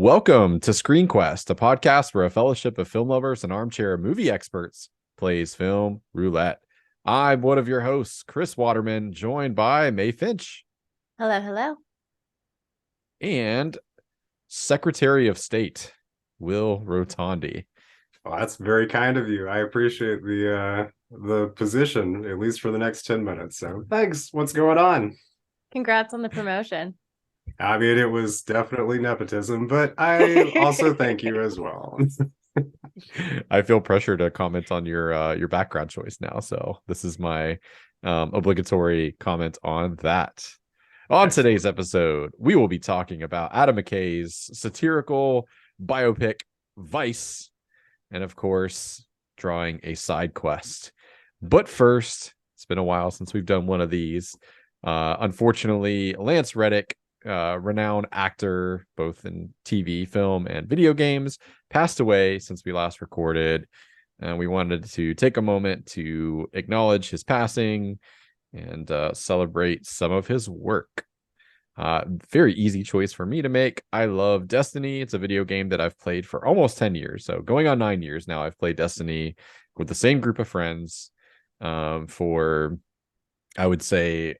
Welcome to Screen Quest, a podcast where a fellowship of film lovers and armchair movie experts plays film roulette. I'm one of your hosts, Chris Waterman, joined by Mae Finch. Hello, hello. And Secretary of State, Will Rotondi. Well, that's very kind of you. I appreciate the position, at least for the next 10 minutes. So thanks. What's going on? Congrats on the promotion. I mean, it was definitely nepotism, but I also thank you as well. I feel pressure to comment on your background choice now, so this is my obligatory comment on that. On today's episode, we will be talking about Adam McKay's satirical biopic Vice, and of course, drawing a side quest. But first, it's been a while since we've done one of these. Unfortunately, Lance Reddick, renowned actor both in TV, film, and video games, passed away since we last recorded. We wanted to take a moment to acknowledge his passing and celebrate some of his work. Very easy choice for me to make. I love Destiny. It's a video game that I've played for almost 10 years. So going on 9 years now, I've played Destiny with the same group of friends for, I would say,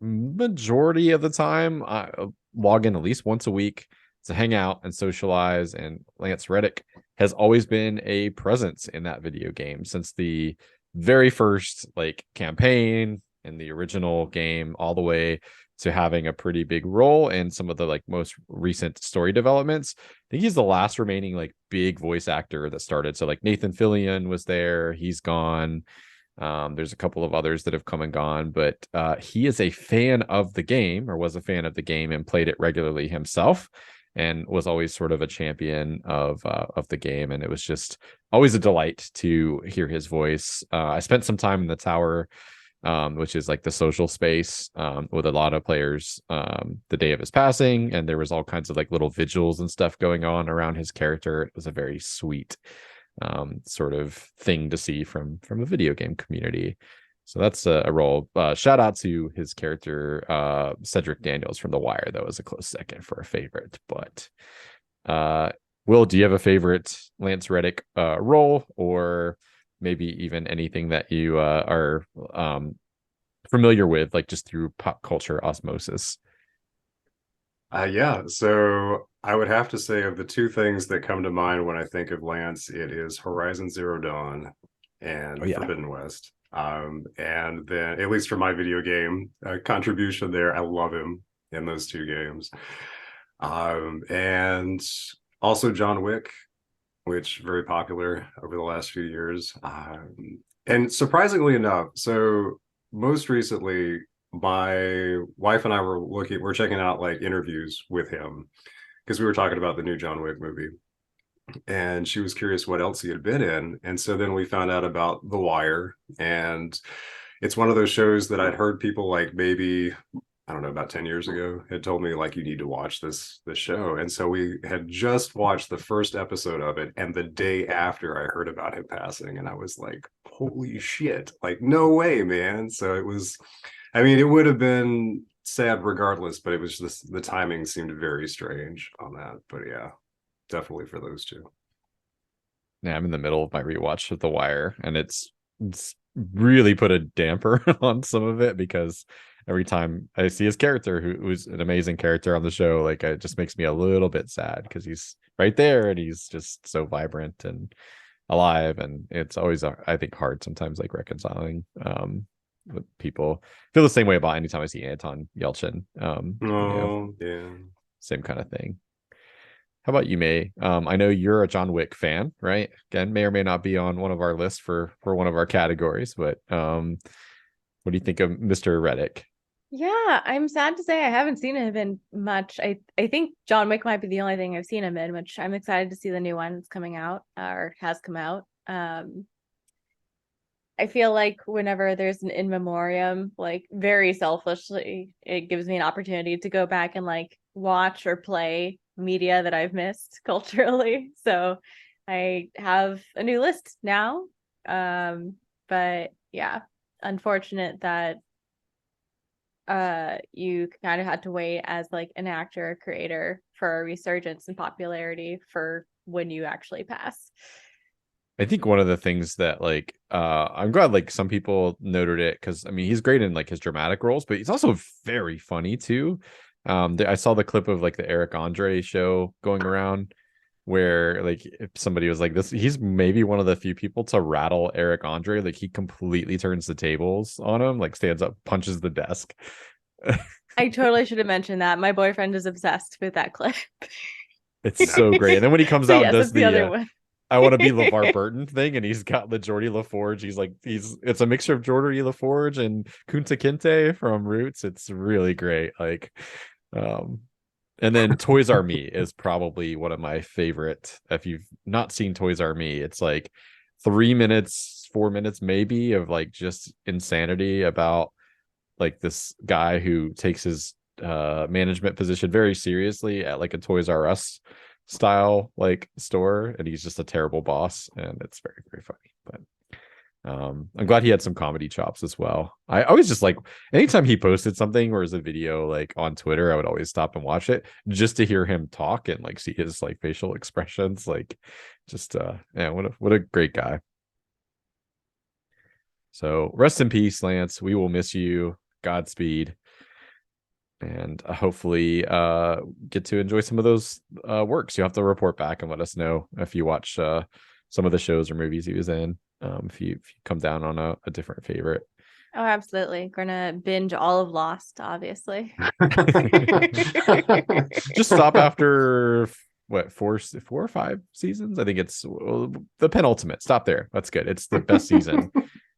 majority of the time. I log in at least once a week to hang out and socialize. And Lance Reddick has always been a presence in that video game since the very first campaign in the original game, all the way to having a pretty big role in some of the most recent story developments. I think he's the last remaining big voice actor that started. So Nathan Fillion was there, he's gone. There's a couple of others that have come and gone, but he is a fan of the game, or was a fan of the game, and played it regularly himself, and was always sort of a champion of the game. And it was just always a delight to hear his voice. I spent some time in the tower, which is the social space, with a lot of players the day of his passing, and there was all kinds of little vigils and stuff going on around his character. It was a very sweet sort of thing to see from a video game community. So that's a role. Shout out to his character, Cedric Daniels from The Wire. That was a close second for a favorite. But Will, do you have a favorite Lance Reddick role, or maybe even anything that you are familiar with, just through pop culture osmosis? Yeah, so I would have to say, of the two things that come to mind when I think of Lance, it is Horizon Zero Dawn and Forbidden West. And then, at least for my video game contribution there, I love him in those two games. And also John Wick, which very popular over the last few years. And surprisingly enough, so most recently, my wife and I we're checking out interviews with him, because we were talking about the new John Wick movie, and she was curious what else he had been in. And so then we found out about The Wire, and it's one of those shows that I'd heard people maybe, I don't know, about 10 years ago had told me you need to watch this show. And so we had just watched the first episode of it, and the day after I heard about him passing, and I was like, holy shit, no way, man. So it was, I mean, it would have been sad regardless, but it was just the timing seemed very strange on that. But yeah, definitely for those two. Yeah, I'm in the middle of my rewatch of The Wire, and it's really put a damper on some of it, because every time I see his character, who's an amazing character on the show, it just makes me a little bit sad, because he's right there and he's just so vibrant and alive. And it's always, I think, hard sometimes reconciling with people. Feel the same way about anytime I see Anton Yelchin. Yeah, same kind of thing. How about you, Mae? I know you're a John Wick fan, right? Again, may or may not be on one of our lists for one of our categories, but what do you think of Mr. Reddick? Yeah, I'm sad to say I haven't seen him in much. I think John Wick might be the only thing I've seen him in, which I'm excited to see the new one that's coming out, or has come out. I feel like whenever there's an in memoriam, very selfishly, it gives me an opportunity to go back and watch or play media that I've missed culturally. So I have a new list now. But yeah, unfortunate that you kind of had to wait as like an actor or creator for a resurgence in popularity for when you actually pass. I think one of the things that like I'm glad like some people noted it, because I mean he's great in like his dramatic roles, but he's also very funny too. I saw the clip of like the Eric Andre show going around where like if somebody was like this, he's maybe one of the few people to rattle Eric Andre. Like he completely turns the tables on him, like stands up, punches the desk. I totally should have mentioned that. My boyfriend is obsessed with that clip. It's so great. And then when he comes So out and yes, does that's the other one. I want to be LeVar Burton thing, and he's got the Geordie LaForge. It's a mixture of Geordie LaForge and Kunta Kinte from Roots. It's really great. Like, and then Toys R Me is probably one of my favorite. If you've not seen Toys R Me, it's like 3 minutes, 4 minutes maybe of like just insanity about like this guy who takes his management position very seriously at like a Toys R Us style like store, and he's just a terrible boss, and it's very, very funny. But I'm glad he had some comedy chops as well. I always just like anytime he posted something or was a video like on Twitter, I would always stop and watch it just to hear him talk and like see his like facial expressions. Like just yeah, what a great guy. So rest in peace, Lance. We will miss you. Godspeed. And hopefully get to enjoy some of those works. You'll have to report back and let us know if you watch some of the shows or movies he was in, if you come down on a different favorite. Oh, absolutely. Gonna binge all of Lost, obviously. Just stop after what, four or five seasons? I think it's the penultimate. Stop there. That's good. It's the best season.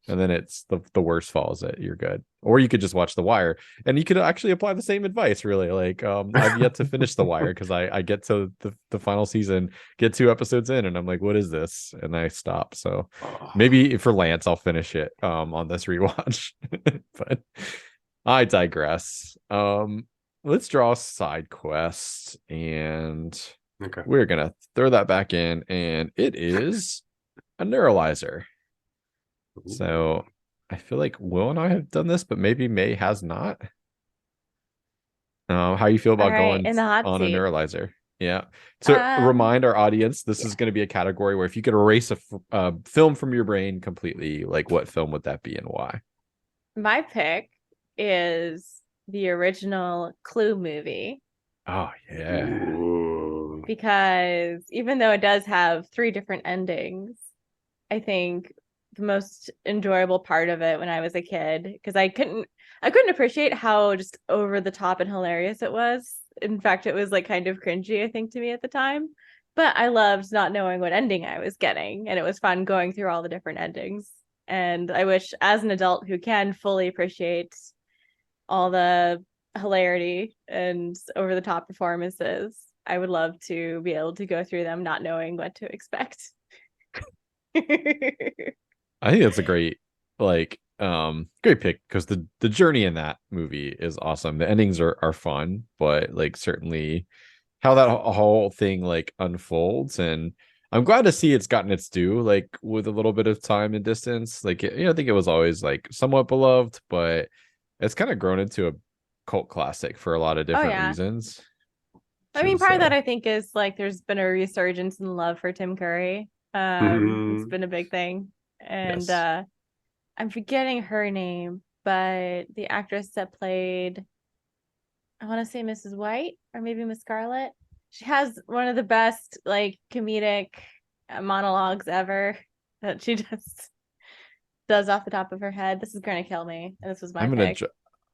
And then it's the worst falls it, you're good. Or you could just watch The Wire, and you could actually apply the same advice, really. Like I've yet to finish The Wire because I get to the final season, get 2 episodes in, and I'm like, what is this? And I stop. So maybe for Lance I'll finish it on this rewatch. But I digress. Let's draw a side quest, and Okay. we're gonna throw that back in, and it is a neuralizer. So I feel like Will and I have done this, but maybe May has not. How you feel about going in the hot on seat. a neuralizer? Yeah. To remind our audience, this is going to be a category where if you could erase a film from your brain completely, like what film would that be and why? My pick is the original Clue movie. Oh, yeah. Ooh. Because even though it does have 3 different endings, I think the most enjoyable part of it when I was a kid, because I couldn't appreciate how just over the top and hilarious it was. In fact, it was like kind of cringy, I think, to me at the time. But I loved not knowing what ending I was getting, and it was fun going through all the different endings. And I wish, as an adult who can fully appreciate all the hilarity and over the top performances, I would love to be able to go through them not knowing what to expect. I think that's a great great pick, because the journey in that movie is awesome. The endings are fun, but like certainly how that whole thing like unfolds, and I'm glad to see it's gotten its due, like with a little bit of time and distance. Like I think it was always like somewhat beloved, but it's kind of grown into a cult classic for a lot of different reasons. I mean, part of that I think is like there's been a resurgence in love for Tim Curry. It's been a big thing. And I'm forgetting her name, but the actress that played, I want to say Mrs. White or maybe Miss Scarlet. She has one of the best like comedic monologues ever that she just does off the top of her head. This is gonna kill me, and this was my pick.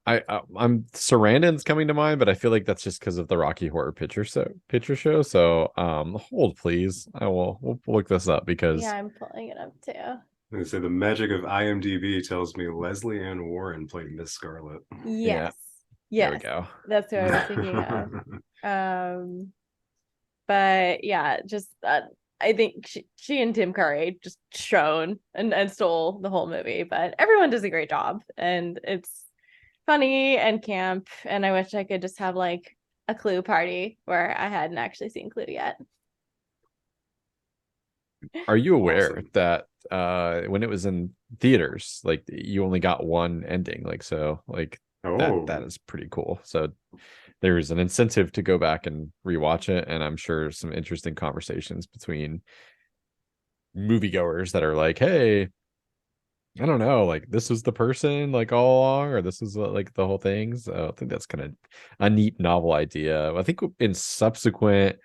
I'm Sarandon's coming to mind, but I feel like that's just because of the Rocky Horror Picture Show. So hold please. We'll look this up because I'm pulling it up too. I say the magic of IMDb tells me Leslie Ann Warren played Miss Scarlet. Yes. There we go. That's who I was thinking of. But yeah, just I think she and Tim Curry just shone and stole the whole movie. But everyone does a great job, and it's funny and camp. And I wish I could just have like a Clue party where I hadn't actually seen Clue yet. Are you aware that when it was in theaters, like you only got one ending? Like so, like that is pretty cool. So there's an incentive to go back and rewatch it, and I'm sure some interesting conversations between moviegoers that are like, hey, I don't know, like this was the person like all along, or this is like the whole thing. So I think that's kind of a neat novel idea. I think in subsequent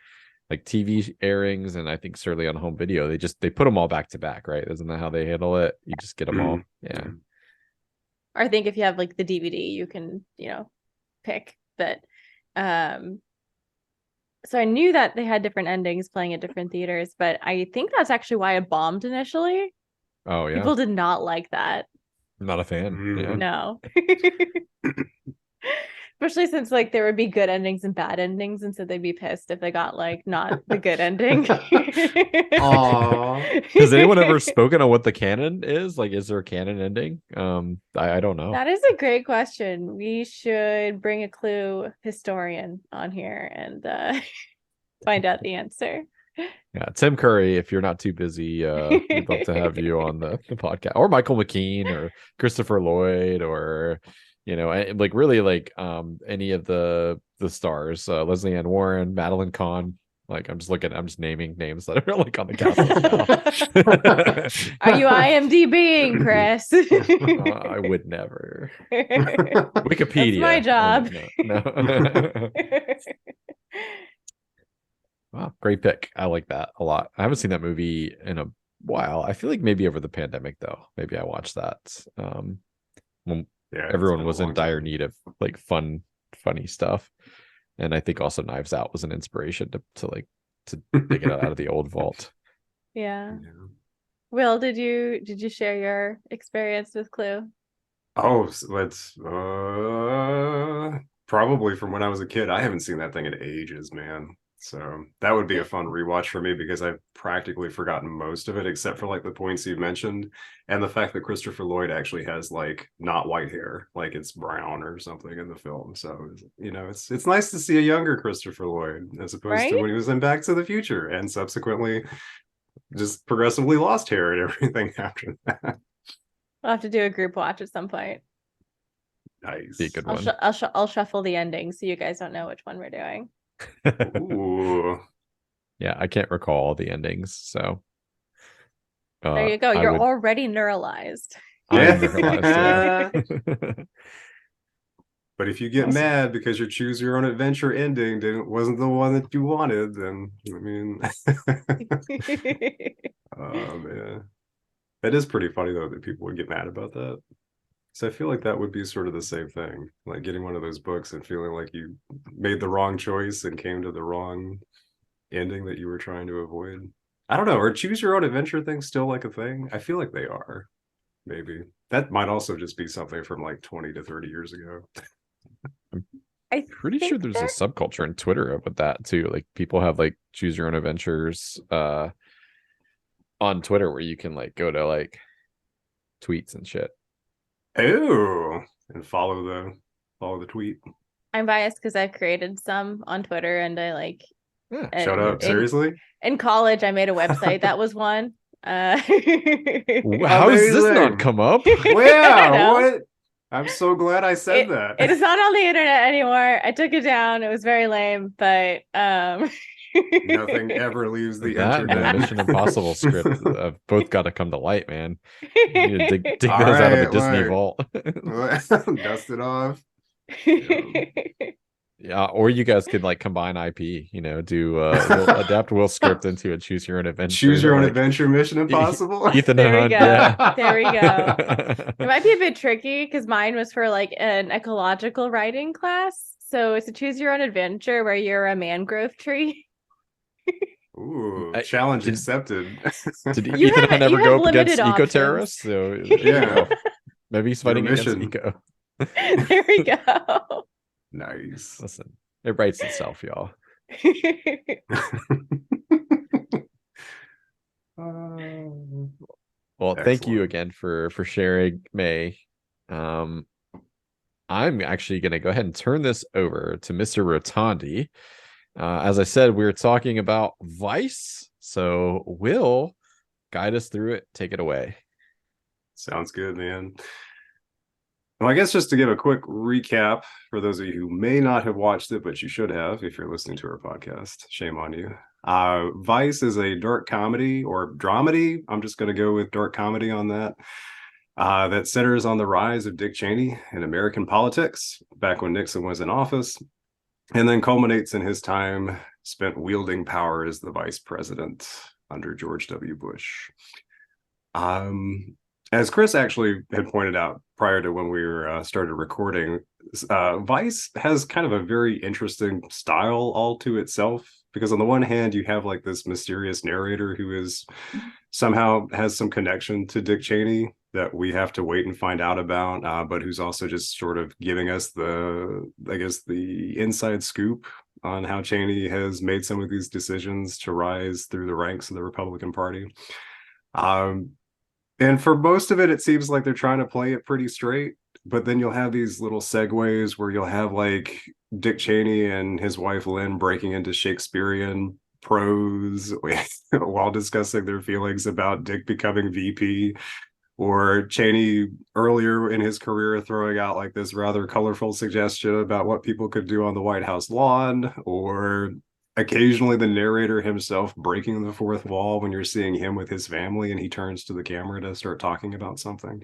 like TV airings, and I think certainly on home video, they put them all back to back, right? Isn't that how they handle it? You just get them all. Yeah. Or I think if you have like the DVD, you can, pick. But so I knew that they had different endings playing at different theaters, but I think that's actually why it bombed initially. Oh yeah. People did not like that. I'm not a fan. Yeah. No. Especially since like there would be good endings and bad endings, and so they'd be pissed if they got like not the good ending. Aww. Has anyone ever spoken on what the canon is? Like, is there a canon ending? I don't know. That is a great question. We should bring a Clue historian on here and find out the answer. Yeah, Tim Curry, if you're not too busy, we'd love to have you on the podcast, or Michael McKean, or Christopher Lloyd, or like really like any of the stars, Leslie Ann Warren, Madeline Kahn. Like I'm just naming names that are like on the cast list now. Are you IMDbing, Chris? I would never. Wikipedia. That's my job. No. Wow, great pick. I like that a lot. I haven't seen that movie in a while. I feel like maybe over the pandemic though. Maybe I watched that when everyone was in dire need of like funny stuff. And I think also Knives Out was an inspiration to dig it out of the old vault. Yeah. Will, did you share your experience with Clue? Oh, let's probably from when I was a kid. I haven't seen that thing in ages, man. So that would be a fun rewatch for me, because I've practically forgotten most of it except for like the points you mentioned, and the fact that Christopher Lloyd actually has like not white hair, like it's brown or something in the film. So it's nice to see a younger Christopher Lloyd as opposed to when he was in Back to the Future and subsequently just progressively lost hair and everything after that. We'll have to do a group watch at some point. Nice. Be a good one. I'll shuffle the endings so you guys don't know which one we're doing. Ooh. Yeah, I can't recall all the endings, so there you go. You're already neuralized. I'm neuralized, yeah. But if you get mad because your choose your own adventure ending wasn't the one that you wanted, then I mean oh man. That is pretty funny though that people would get mad about that. So I feel like that would be sort of the same thing, like getting one of those books and feeling like you made the wrong choice and came to the wrong ending that you were trying to avoid. I don't know. Are choose your own adventure things still like a thing? I feel like they are. Maybe. That might also just be something from like 20 to 30 years ago. I'm pretty sure there's a subculture in Twitter with that too. Like people have like choose your own adventures on Twitter where you can like go to like tweets and shit. Oh, and follow the tweet. I'm biased because I've created some on Twitter, and I like. Shut up! Seriously? In college, I made a website that was one. How has this not come up? Yeah, what? I'm so glad I said that. It is not on the internet anymore. I took it down. It was very lame, but nothing ever leaves the internet. Mission Impossible script both got to come to light, man. You need to dig those out of the Disney vault. Dust it off. Yeah, or you guys could like combine IP, do adapt Will's script into a choose your own adventure. Choose your own adventure Mission Impossible. Ethan there Hunt, we go. Yeah. There we go. It might be a bit tricky because mine was for like an ecological writing class. So it's a choose your own adventure where you're a mangrove tree. Ooh, challenge accepted. Did Ethan Hunt ever go up against eco-terrorists? So yeah. Maybe he's fighting against eco. There we go. Nice. Listen, it writes itself, y'all. Well, excellent. Thank you again for sharing, May. I'm actually going to go ahead and turn this over to Mr. Rotondi. As I said, we were talking about Vice, so Will guide us through it. Take it away. Sounds good, man. Well, I guess just to give a quick recap for those of you who may not have watched it, but you should have if you're listening to our podcast. Shame on you. Vice is a dark comedy or dramedy. I'm just going to go with dark comedy on that. That centers on the rise of Dick Cheney in American politics back when Nixon was in office, and then culminates in his time spent wielding power as the vice president under George W. Bush. As Chris actually had pointed out prior to when we were started recording, Vice has kind of a very interesting style all to itself, because on the one hand you have like this mysterious narrator who is somehow has some connection to Dick Cheney that we have to wait and find out about, but who's also just sort of giving us the inside scoop on how Cheney has made some of these decisions to rise through the ranks of the Republican Party. And for most of it, it seems like they're trying to play it pretty straight, but then you'll have these little segues where you'll have like Dick Cheney and his wife Lynn breaking into Shakespearean prose while discussing their feelings about Dick becoming VP, or Cheney earlier in his career throwing out like this rather colorful suggestion about what people could do on the White House lawn, or occasionally the narrator himself breaking the fourth wall when you're seeing him with his family and he turns to the camera to start talking about something.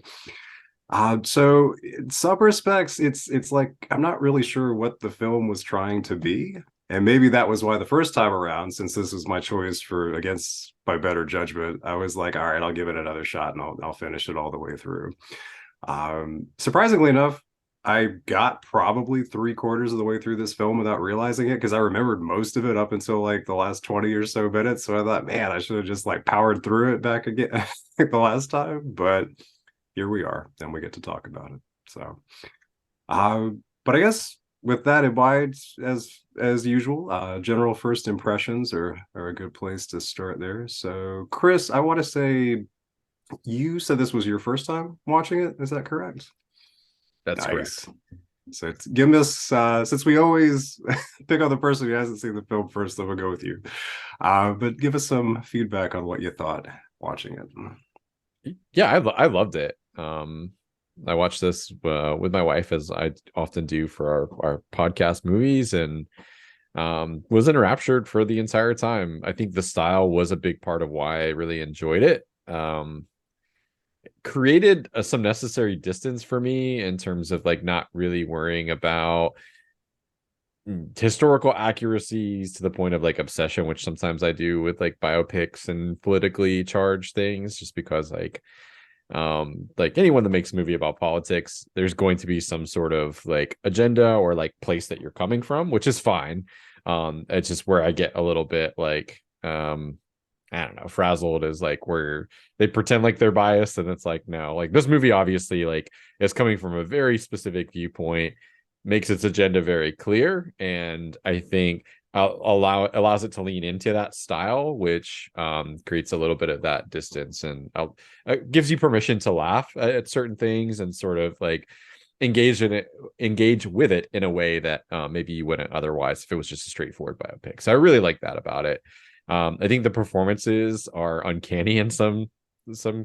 So in some respects, it's like I'm not really sure what the film was trying to be. And maybe that was why the first time around, since this was my choice for against my better judgment, I was like, all right, I'll give it another shot and I'll finish it all the way through. Surprisingly enough, I got probably 3/4 of the way through this film without realizing it, because I remembered most of it up until like the last 20 or so minutes. So I thought, man, I should have just like powered through it back again like the last time. But here we are, and we get to talk about it. So, but I guess with that in mind, as usual, general first impressions are a good place to start there. So, Chris, I want to say you said this was your first time watching it. Is that correct? That's Nice. correct. So give us, since we always pick on the person who hasn't seen the film first, then we'll go with you. But give us some feedback on what you thought watching it. Yeah, I loved it. I watched this with my wife, as I often do for our podcast movies, and was enraptured for the entire time. I think the style was a big part of why I really enjoyed it. Created some necessary distance for me in terms of like not really worrying about historical accuracies to the point of like obsession, which sometimes I do with like biopics and politically charged things, just because like anyone that makes a movie about politics, there's going to be some sort of like agenda or like place that you're coming from, which is fine. It's just where I get a little bit like I don't know, frazzled, is like where they pretend like they're biased, and it's like, no, like this movie obviously like is coming from a very specific viewpoint, makes its agenda very clear, and I think allows it to lean into that style, which creates a little bit of that distance, and gives you permission to laugh at certain things and sort of like engage with it in a way that maybe you wouldn't otherwise if it was just a straightforward biopic. So I really like that about it. I think the performances are uncanny in some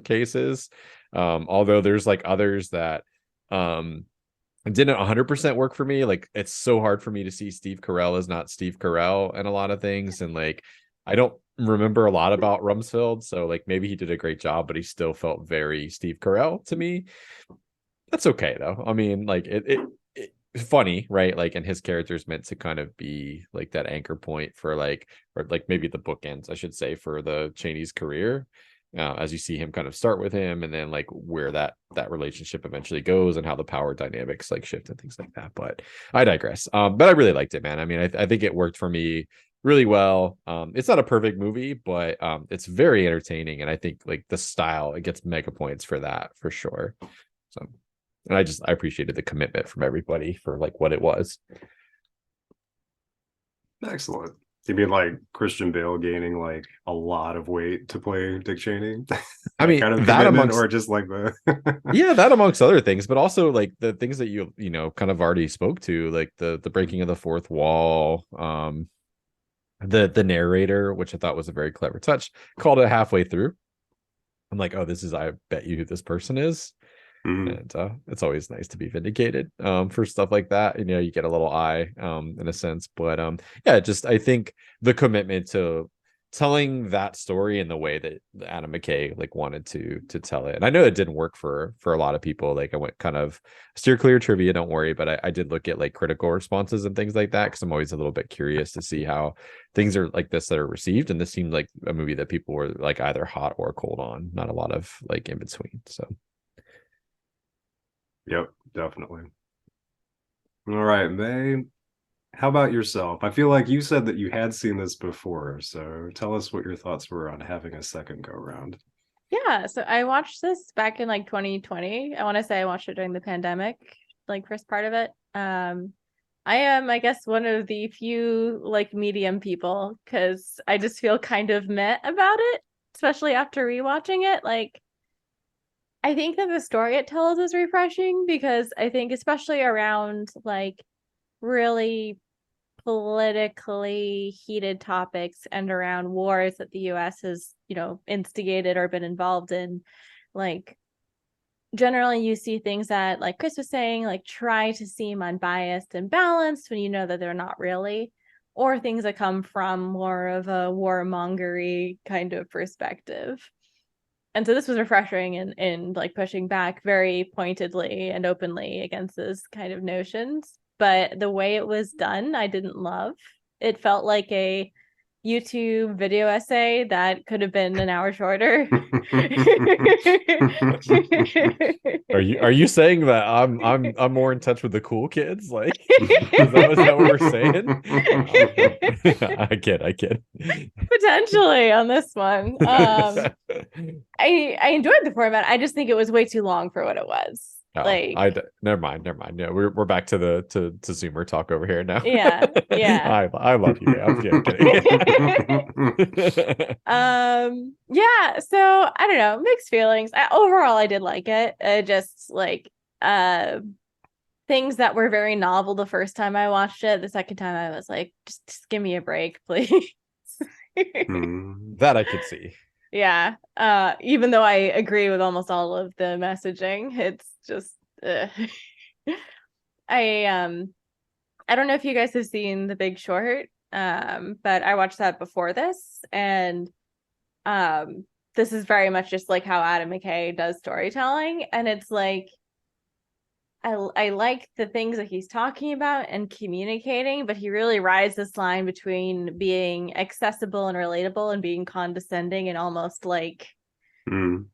cases, although there's like others that didn't 100% work for me. Like it's so hard for me to see Steve Carell as not Steve Carell in a lot of things, and like I don't remember a lot about Rumsfeld, so like maybe he did a great job, but he still felt very Steve Carell to me. That's okay though. I mean, like it funny, right? Like, and his character is meant to kind of be like that anchor point for like, or like maybe the bookends, I should say, for the Cheney's career, as you see him kind of start with him, and then like where that relationship eventually goes, and how the power dynamics like shift and things like that. But I digress. But I really liked it, man. I mean, I think it worked for me really well. It's not a perfect movie, but it's very entertaining, and I think like the style, it gets mega points for that for sure. So. And I appreciated the commitment from everybody for like what it was. Excellent. You mean like Christian Bale gaining like a lot of weight to play Dick Cheney? I mean, kind of that amongst, or just like the yeah, that amongst other things, but also like the things that you know kind of already spoke to, like the breaking of the fourth wall, the narrator, which I thought was a very clever touch. Called it halfway through. I'm like, oh, this is, I bet you who this person is. Mhm. And it's always nice to be vindicated for stuff like that. You get a little eye in a sense. But yeah, just I think the commitment to telling that story in the way that Adam McKay like wanted to tell it. And I know it didn't work for a lot of people. Like I went kind of steer clear trivia, don't worry, but I did look at like critical responses and things like that because I'm always a little bit curious to see how things are like this that are received. And this seemed like a movie that people were like either hot or cold on, not a lot of like in between. So Yep, definitely. All right, May, how about yourself? I feel like you said that you had seen this before, so tell us what your thoughts were on having a second go round. Yeah, so I watched this back in like 2020. I want to say I watched it during the pandemic, like first part of it. I am, I guess, one of the few like medium people because I just feel kind of meh about it, especially after rewatching it. Like, I think that the story it tells is refreshing because I think, especially around like really politically heated topics and around wars that the US has, instigated or been involved in, like generally you see things that, like Chris was saying, like try to seem unbiased and balanced when you know that they're not really, or things that come from more of a warmongery kind of perspective. And so this was refreshing in like pushing back very pointedly and openly against those kind of notions. But the way it was done, I didn't love. It felt like a YouTube video essay that could have been an hour shorter. are you saying that I'm more in touch with the cool kids? Like, is that what we're saying? I kid. Potentially on this one. I enjoyed the format. I just think it was way too long for what it was. Oh, Like, never mind. Yeah, we're back to the to Zoomer talk over here now. yeah. I love you, man. I'm kidding. Yeah. So I don't know, mixed feelings. Overall, I did like it. Just like things that were very novel the first time I watched it. The second time, I was like, just give me a break, please. That I could see. Yeah. Even though I agree with almost all of the messaging, it's just I don't know if you guys have seen The Big Short, but I watched that before this, and this is very much just like how Adam McKay does storytelling, and it's like I like the things that he's talking about and communicating, but he really rides this line between being accessible and relatable and being condescending and almost like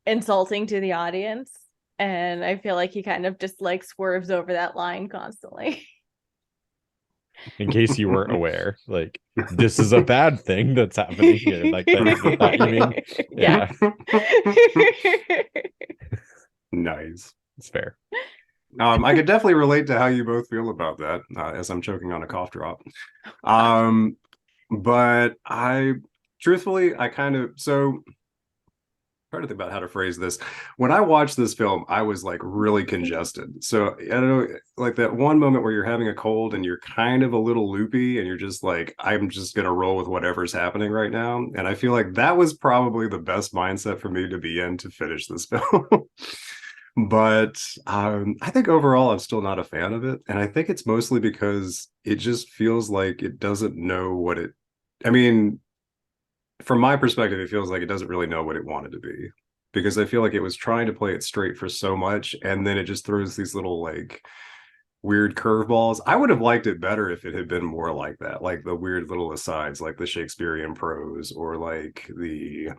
insulting to the audience. And I feel like he kind of just like swerves over that line constantly. In case you weren't aware, like this is a bad thing that's happening here. Like that you mean? Yeah. Nice. It's fair. I could definitely relate to how you both feel about that, as I'm choking on a cough drop. But truthfully, I kind of, trying to think about how to phrase this. When I watched this film, I was like really congested. So I don't know, like that one moment where you're having a cold and you're kind of a little loopy and you're just like, I'm just going to roll with whatever's happening right now. And I feel like that was probably the best mindset for me to be in to finish this film. But I think overall, I'm still not a fan of it. And I think it's mostly because it just feels like it doesn't know what it, I mean, from my perspective, it feels like it doesn't really know what it wanted to be, because I feel like it was trying to play it straight for so much. And then it just throws these little like weird curveballs. I would have liked it better if it had been more like that, like the weird little asides, like the Shakespearean prose, or like the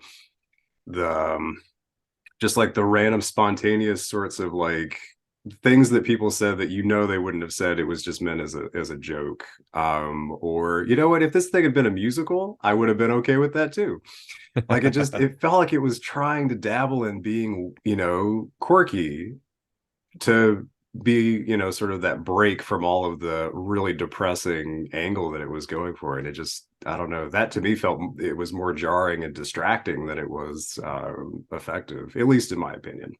just like the random spontaneous sorts of like things that people said that they wouldn't have said. It was just meant as a joke. Or you know what, if this thing had been a musical, I would have been okay with that too. Like it felt like it was trying to dabble in being, quirky, to be, sort of that break from all of the really depressing angle that it was going for. And it just, I don't know, that to me felt it was more jarring and distracting than it was effective, at least in my opinion.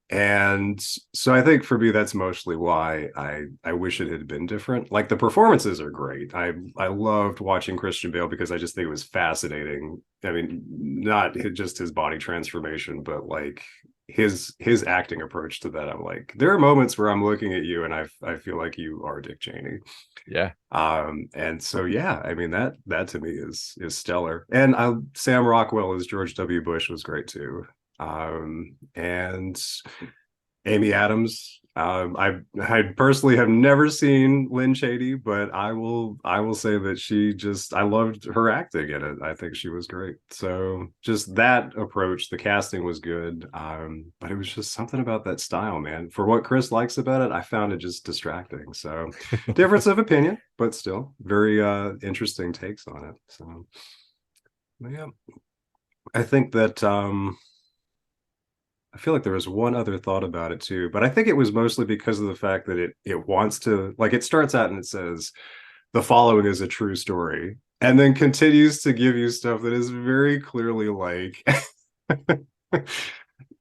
And so I think for me, that's mostly why I wish it had been different. Like the performances are great. I loved watching Christian Bale because I just think it was fascinating. I mean, not just his body transformation, but like his acting approach to that, I'm like, there are moments where I'm looking at you and I feel like you are Dick Cheney. Yeah. And so yeah, I mean that to me is stellar. And Sam Rockwell as George W. Bush was great too. And Amy Adams. I personally have never seen Lynn Shady, but I will say that I loved her acting in it. I think she was great. So just that approach, the casting was good. But it was just something about that style, man. For what Chris likes about it, I found it just distracting. So difference of opinion, but still very interesting takes on it. So yeah. I think that I feel like there was one other thought about it too, but I think it was mostly because of the fact that it wants to, like, it starts out and it says the following is a true story, and then continues to give you stuff that is very clearly like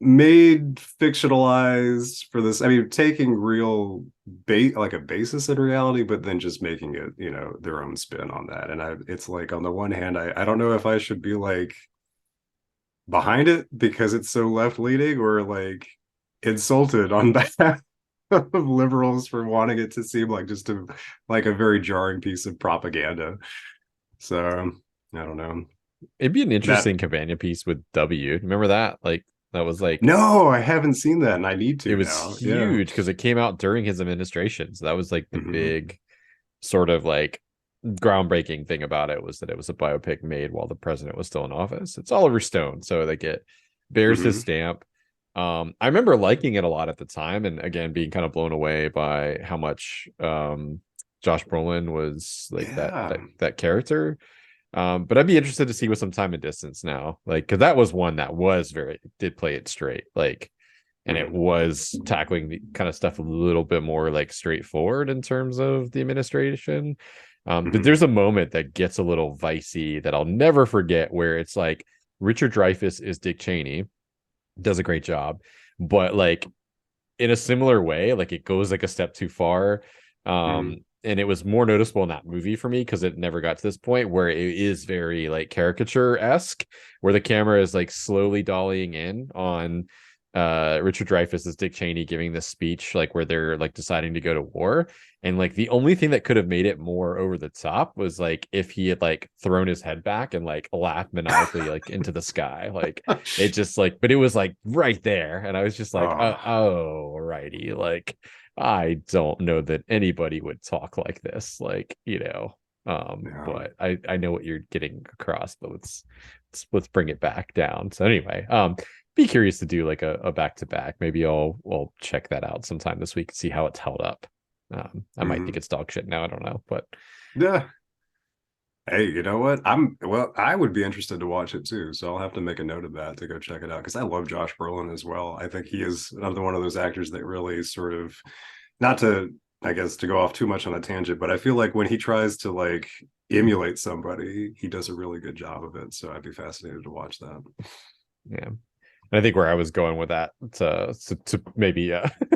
made fictionalized for this. I mean, taking real like a basis in reality, but then just making it, their own spin on that. And it's like, on the one hand, I don't know if I should be like behind it because it's so left leaning, or like insulted on behalf of liberals for wanting it to seem like just a very jarring piece of propaganda. So I don't know. It'd be an That interesting companion piece with W. Remember that? Like that was like, no, I haven't seen that, and I need it to was now. Yeah. huge because it came out during his administration. So that was like the Mm-hmm. big sort of like groundbreaking thing about it, was that it was a biopic made while the president was still in office. It's Oliver Stone, so like it bears his Mm-hmm. stamp. I remember liking it a lot at the time, and again being kind of blown away by how much Josh Brolin was like Yeah. that character. But I'd be interested to see with some time and distance now, like, because that was one that was did play it straight, like, and it Mm-hmm. was tackling the kind of stuff a little bit more like straightforward in terms of the administration. But Mm-hmm. there's a moment that gets a little vicey that I'll never forget, where it's like Richard Dreyfuss is Dick Cheney, does a great job, but like in a similar way, like it goes like a step too far. Mm-hmm. And it was more noticeable in that movie for me because it never got to this point where it is very like caricature-esque, where the camera is like slowly dollying in on Richard Dreyfuss as Dick Cheney giving this speech, like where they're like deciding to go to war. And like the only thing that could have made it more over the top was like if he had like thrown his head back and like laughed maniacally like into the sky. Like it just like, but it was like right there. And I was just like, Oh, oh, righty. Like, I don't know that anybody would talk like this, like, yeah. but I know what you're getting across, but let's bring it back down. So anyway, be curious to do like a back to back. Maybe I'll check that out sometime this week and see how it's held up. I might think Mm-hmm. it's dog shit now. I don't know, but Yeah. Hey, you know what? I would be interested to watch it too, so I'll have to make a note of that to go check it out because I love Josh Brolin as well. I think he is another one of those actors that really sort of, not to, I guess, to go off too much on a tangent, but I feel like when he tries to like emulate somebody, he does a really good job of it. So I'd be fascinated to watch that. yeah. And I think where I was going with that to maybe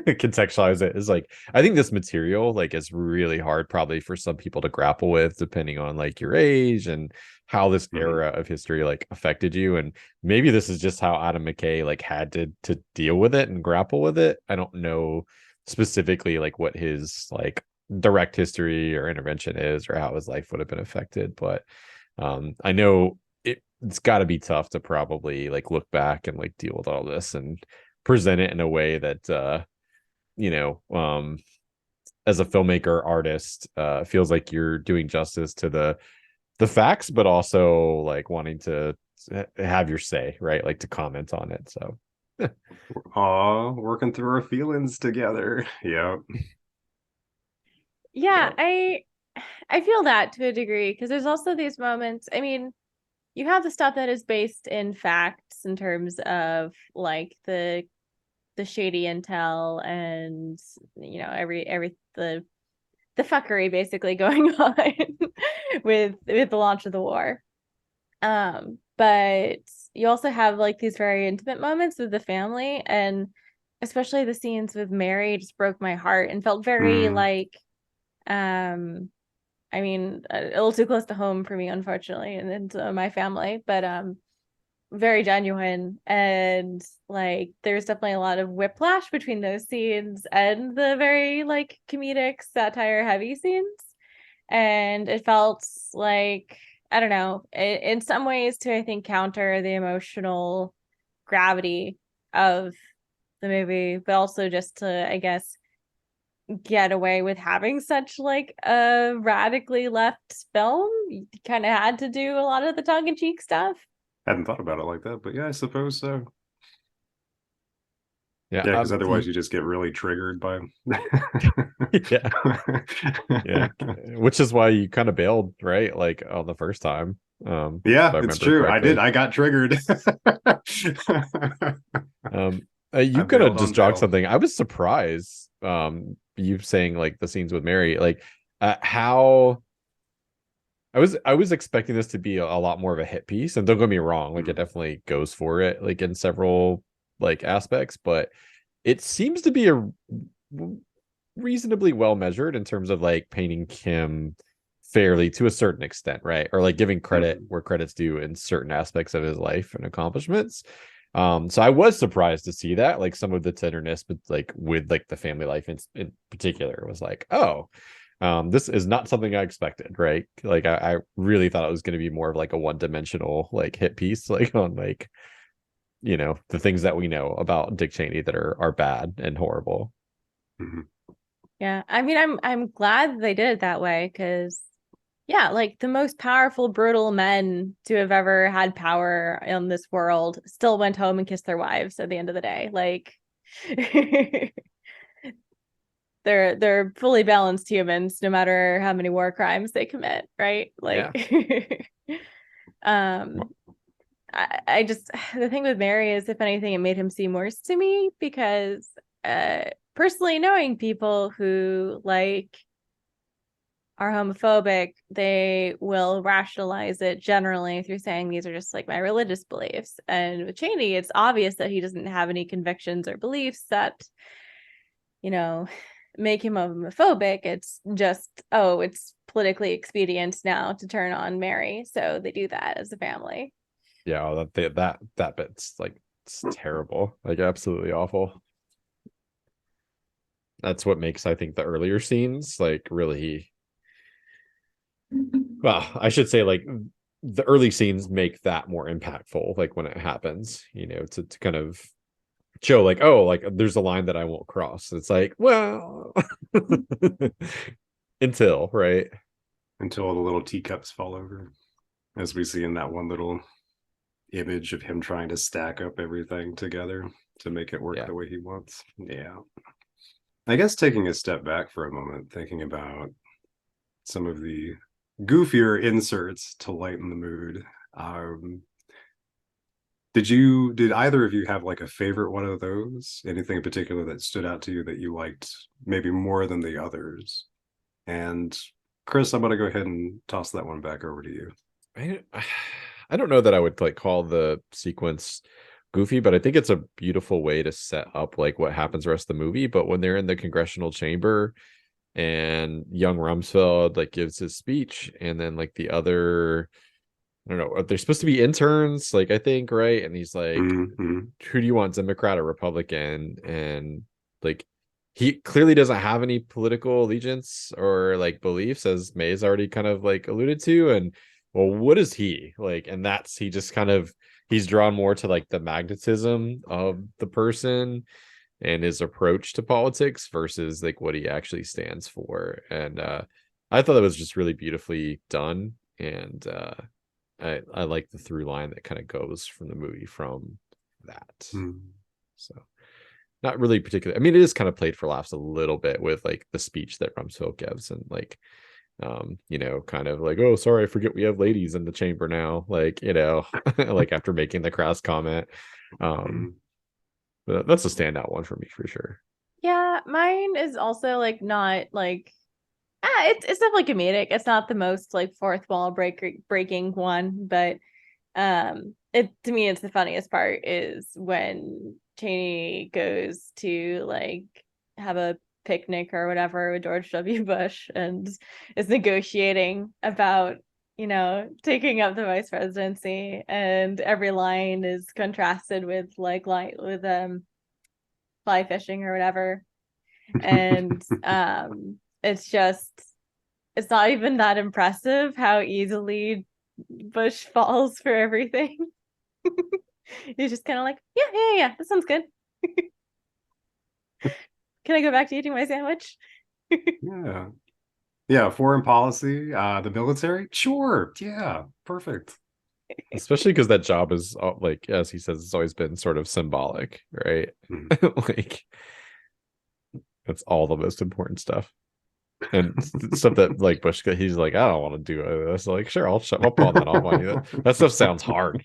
contextualize it is like, I think this material like is really hard probably for some people to grapple with, depending on like your age and how this Mm-hmm. era of history like affected you. And maybe this is just how Adam McKay like had to deal with it and grapple with it. I don't know specifically like what his like direct history or intervention is, or how his life would have been affected, but I know it's got to be tough to probably like look back and like deal with all this and present it in a way that you know um as a filmmaker artist feels like you're doing justice to the facts, but also like wanting to have your say, right, like to comment on it. So Aw, working through our feelings together. Yeah. Yeah, Yeah. I feel that to a degree because there's also these moments. I mean, you have the stuff that is based in facts in terms of like the shady intel and every the fuckery basically going on with the launch of the war. But you also have like these very intimate moments with the family, and especially the scenes with Mary just broke my heart and felt very Mm, like I mean, a little too close to home for me, unfortunately, and my family. But very genuine, and like there's definitely a lot of whiplash between those scenes and the very like comedic satire heavy scenes, and it felt like, I don't know, in some ways to, I think, counter the emotional gravity of the movie, but also just to, I guess, get away with having such like a radically left film. You kind of had to do a lot of the tongue-in-cheek stuff. Hadn't thought about it like that, but yeah, I suppose so. Yeah, Yeah, because otherwise you just get really triggered by. yeah, yeah, which is why you kind of bailed, right? Like on the first time. Yeah, if I it's remember true. I correctly. did. I got triggered. You I could have bailed just on jogged bail. something. I was surprised. You saying like the scenes with Mary, like how I was expecting this to be a lot more of a hit piece, and don't get me wrong, like it definitely goes for it, like in several like aspects, but it seems to be a reasonably well measured in terms of like painting Kim fairly to a certain extent, right? Or like giving credit Mhm. where credit's due in certain aspects of his life and accomplishments. So I was surprised to see that, like some of the tenderness, but like with like the family life in particular was like, oh, this is not something I expected, right? Like I really thought it was going to be more of like a one-dimensional like hit piece, like on like, the things that we know about Dick Cheney that are bad and horrible. Mhm. Yeah, I mean, I'm glad they did it that way, because yeah, like the most powerful, brutal men to have ever had power in this world still went home and kissed their wives at the end of the day. Like they're fully balanced humans, no matter how many war crimes they commit, right? Yeah. Like um I just, the thing with Mary is, if anything, it made him seem worse to me, because personally, knowing people who like are homophobic, they will rationalize it generally through saying these are just like my religious beliefs. And with Cheney, it's obvious that he doesn't have any convictions or beliefs that, you know, make him homophobic. It's just, oh, it's politically expedient now to turn on Mary, so they do that as a family. Yeah, that bit's like, it's terrible, like absolutely awful. That's what makes, I think, the earlier scenes like really, well, I should say like the early scenes make that more impactful, like when it happens, to kind of show like, oh, like there's a line that I won't cross. It's like, well, until, right? Until all the little teacups fall over, as we see in that one little image of him trying to stack up everything together to make it work Yeah. the way he wants. Yeah. I guess taking a step back for a moment, thinking about some of the goofier inserts to lighten the mood. Um, did either of you have like a favorite one of those? Anything in particular that stood out to you that you liked maybe more than the others? And Chris, I'm gonna go ahead and toss that one back over to you. I, I don't know that I would like call the sequence goofy, but I think it's a beautiful way to set up like what happens the rest of the movie. But when they're in the congressional chamber and young Rumsfeld like gives his speech, and then like the other, I don't know, they're supposed to be interns, like I think, right? And he's like, Mm-hmm. who do you want, Democrat or Republican? And like he clearly doesn't have any political allegiance or like beliefs, as May's already kind of like alluded to. And well, what is he like? And that's, he just kind of, he's drawn more to like the magnetism of the person and his approach to politics versus like what he actually stands for. And I thought that was just really beautifully done. And I like the through line that kind of goes from the movie from that. Mm-hmm. So not really particular. I mean, it is kind of played for laughs a little bit with like the speech that Rumsfeld gives, and like kind of like, oh, sorry, I forget we have ladies in the chamber now, like, like after making the crass comment. Mm-hmm. But that's a standout one for me for sure. Yeah, mine is also like not like, it's definitely comedic. It's not the most like fourth wall breaking one, but it, to me, it's the funniest part is when Cheney goes to like have a picnic or whatever with George W. Bush and is negotiating about, taking up the vice presidency, and every line is contrasted with like fly fishing or whatever. And it's not even that impressive how easily Bush falls for everything. He's just kind of like, yeah, that sounds good. Can I go back to eating my sandwich? Yeah, foreign policy, the military, sure, yeah, perfect. Especially because that job is like, as he says, it's always been sort of symbolic, right? Like, that's all the most important stuff. And stuff that like Bush, he's like, I don't want to do this. Like, sure, I'll pawn that off on you. That stuff sounds hard,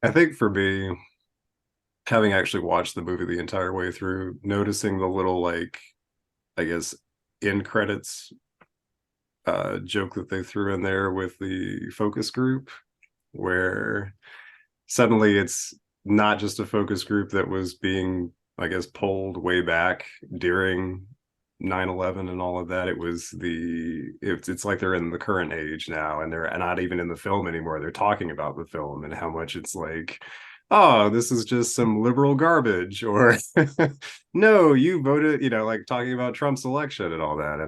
I think for me, having actually watched the movie the entire way through, noticing the little, like, I guess, in credits joke that they threw in there with the focus group, where suddenly it's not just a focus group that was being, I guess, polled way back during 9/11 and all of that. It's like they're in the current age now, and they're not even in the film anymore. They're talking about the film and how much it's like, oh, this is just some liberal garbage, or no, you voted, like talking about Trump's election and all that.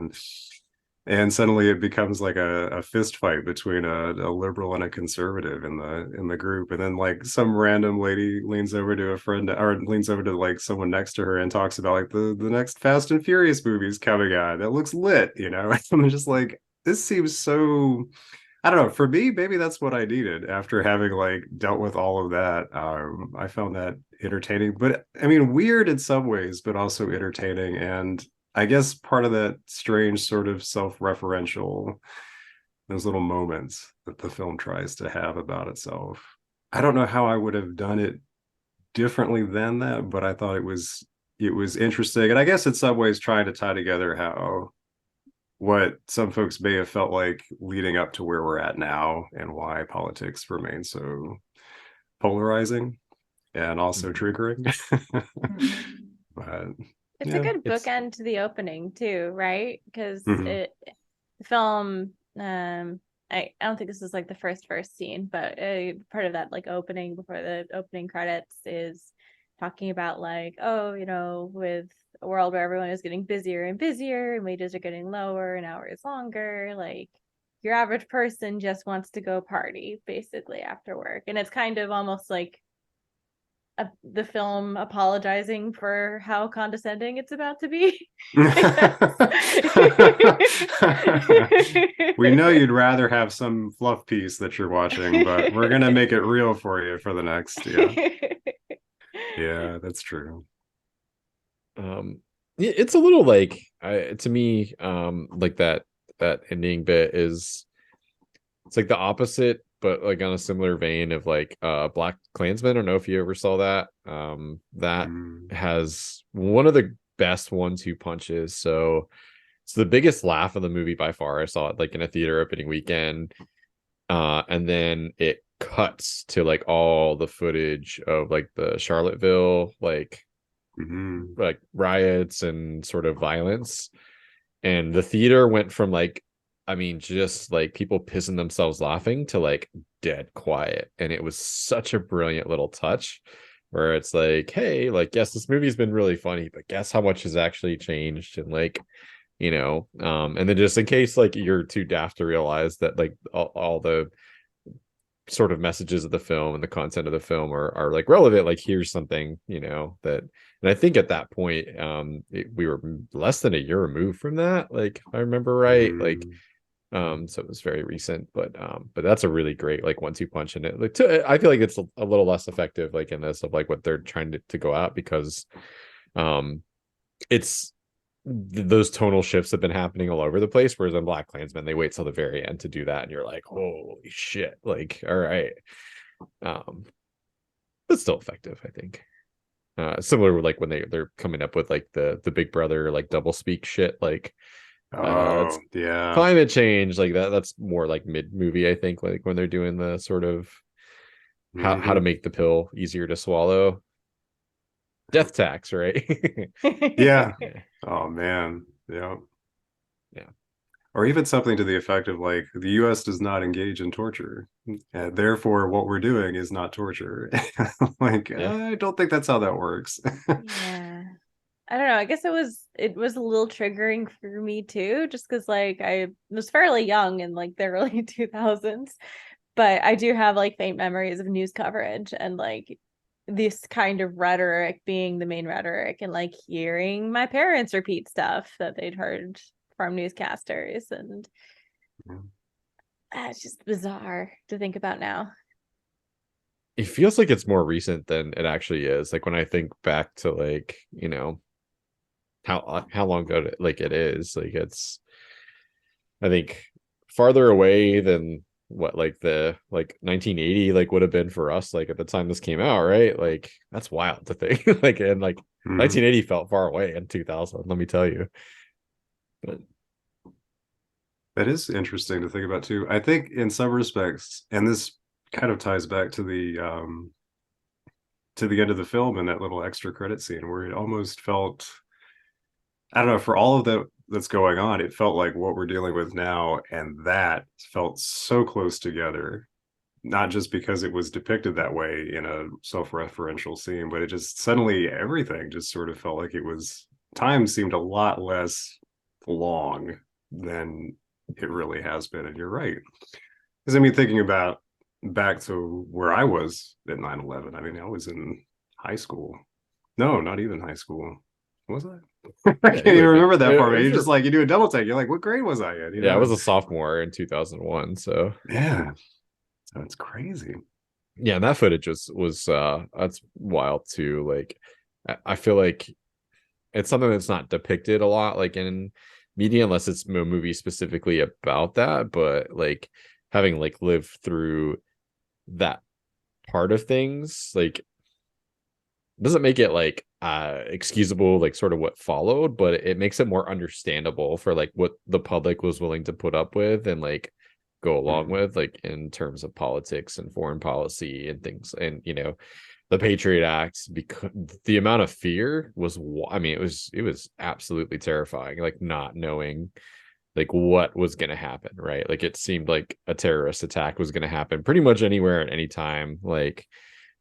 And suddenly it becomes like a fist fight between a liberal and a conservative in the group. And then like some random lady leans over to a friend, or leans over to like someone next to her and talks about like the next Fast and Furious movie's coming out that looks lit. I'm just like, this seems so, I don't know, for me, maybe that's what I needed after having like dealt with all of that. I found that entertaining, but I mean, weird in some ways, but also entertaining. And I guess part of that strange sort of self-referential, those little moments that the film tries to have about itself. I don't know how I would have done it differently than that, but I thought it was interesting. And I guess in some ways trying to tie together how what some folks may have felt like leading up to where we're at now, and why politics remain so polarizing and also triggering. But it's a good bookend to the opening too, right? Because the film, I don't think this is like the first scene, but part of that like opening before the opening credits is talking about like, with a world where everyone is getting busier and busier and wages are getting lower and hours longer, like your average person just wants to go party basically after work. And it's kind of almost like the film apologizing for how condescending it's about to be. We know you'd rather have some fluff piece that you're watching, but we're gonna make it real for you for the next. Yeah, that's true. It's a little like, to me, like that ending bit is, it's like the opposite, but like on a similar vein of like Black Klansman. I don't know if you ever saw that. That has one of the best 1-2 punches. So it's the biggest laugh of the movie by far. I saw it like in a theater opening weekend. And then it cuts to like all the footage of like the Charlottesville like riots and sort of violence. And the theater went from like, I mean, just like people pissing themselves laughing to like dead quiet. And it was such a brilliant little touch where it's like, hey, like, yes, this movie's been really funny, but guess how much has actually changed? And like, and then just in case like you're too daft to realize that like all the sort of messages of the film and the content of the film are like relevant, like here's something, that, and I think at that point, we were less than a year removed from that, like if I remember right, like so it was very recent, but that's a really great like 1-2 punch in it. Like I feel like it's a little less effective like in this of like what they're trying to go out, because it's those tonal shifts have been happening all over the place, whereas in Black Klansman they wait till the very end to do that, and you're like, holy shit, like, all right. But still effective, I think. Similar with like when they're coming up with like the Big Brother like double speak shit, like yeah, climate change, like that's more like mid movie, I think, like when they're doing the sort of how to make the pill easier to swallow, death tax, right? Yeah. Oh man, yeah. or even something to the effect of like, the US does not engage in torture, and therefore what we're doing is not torture. Like, Yeah. I don't think that's how that works. Yeah. I don't know. I guess it was a little triggering for me too, just because like I was fairly young in like the early 2000s, but I do have like faint memories of news coverage and like this kind of rhetoric being the main rhetoric, and like hearing my parents repeat stuff that they'd heard from newscasters, and it's just bizarre to think about now. It feels like it's more recent than it actually is. Like when I think back to like, how long ago like it is, like it's, I think, farther away than what like the like 1980 like would have been for us like at the time this came out, right? Like that's wild to think. Like, and like 1980 felt far away in 2000, let me tell you. But That is interesting to think about too. I think in some respects, and this kind of ties back to the end of the film and that little extra credit scene where it almost felt, I don't know, for all of that that's going on, it felt like what we're dealing with now and that felt so close together. Not just because it was depicted that way in a self-referential scene, but it just suddenly everything just sort of felt like it was, time seemed a lot less long than it really has been. And you're right. Because I mean, thinking about back to where I was at 9/11, I mean, I was in high school. No, not even high school. Was I? I can't even remember that part. You're just like, you do a double take. You're like, what grade was I in? Yeah, I was a sophomore in 2001. So yeah, that's crazy. Yeah, and that footage was that's wild too. Like I feel like it's something that's not depicted a lot like in media unless it's a movie specifically about that, but like having like lived through that part of things, like doesn't make it like excusable like sort of what followed, but it makes it more understandable for like what the public was willing to put up with and like go along with, like in terms of politics and foreign policy and things. And the Patriot Act, because the amount of fear was, I mean, it was absolutely terrifying, like not knowing like what was going to happen, right? Like it seemed like a terrorist attack was going to happen pretty much anywhere at any time. Like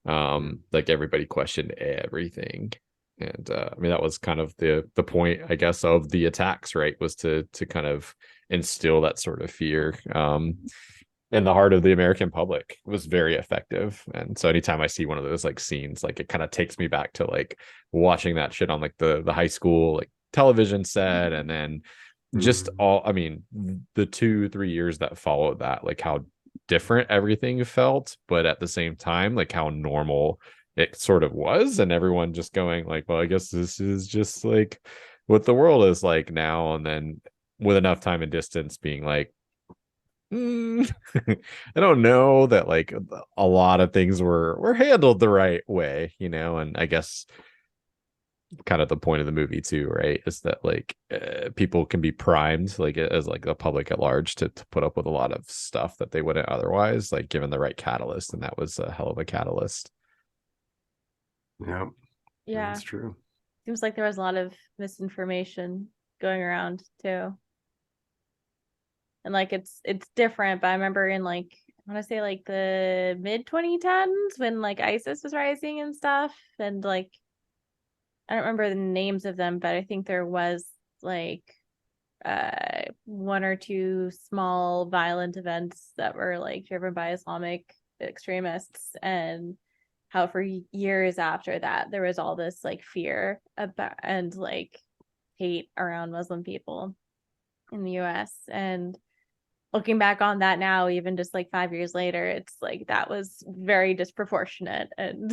everybody questioned everything. And I mean that was kind of the point, I guess, of the attacks, right? Was to kind of instill that sort of fear in the heart of the American public. It was very effective. And so anytime I see one of those like scenes, like it kind of takes me back to like watching that shit on like the high school like television set, and then just all, I mean, the 2-3 years that followed that, like how different everything felt, but at the same time like how normal it sort of was, and everyone just going like, well, I guess this is just like what the world is like now. And then with enough time and distance being like, I don't know that like a lot of things were handled the right way, and I guess kind of the point of the movie too, right, is that like people can be primed like as like the public at large to put up with a lot of stuff that they wouldn't otherwise, like given the right catalyst, and that was a hell of a catalyst. Yeah, that's true. Seems like there was a lot of misinformation going around too, and like it's different. But I remember in like, I want to say like the mid 2010s when like ISIS was rising and stuff, and like I don't remember the names of them, but I think there was like one or two small violent events that were like driven by Islamic extremists, and how for years after that there was all this like fear about and like hate around Muslim people in the US. And looking back on that now, even just like 5 years later, it's like that was very disproportionate. And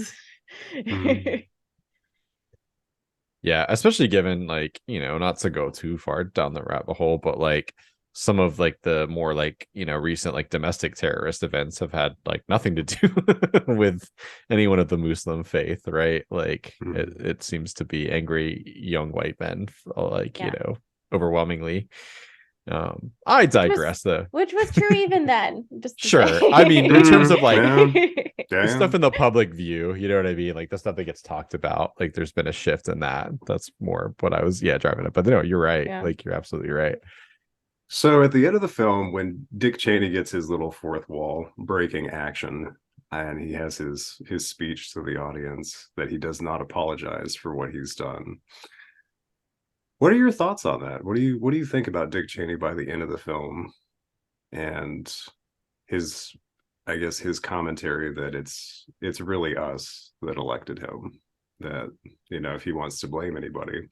Yeah, especially given like, not to go too far down the rabbit hole, but like some of like the more like, recent like domestic terrorist events have had like nothing to do with anyone of the Muslim faith, right? Like it seems to be angry young white men, like, overwhelmingly. I digress though. Which was true even then. Just sure. I mean, in terms of like the stuff in the public view, you know what I mean? Like the stuff that gets talked about, like there's been a shift in that. That's more what I was driving at. But no, you're right. Like you're absolutely right. So at the end of the film, when Dick Cheney gets his little fourth wall breaking action, and he has his speech to the audience that he does not apologize for what he's done. What are your thoughts on that? What do you think about Dick Cheney by the end of the film and his, I guess, his commentary that it's really us that elected him, that, if he wants to blame anybody,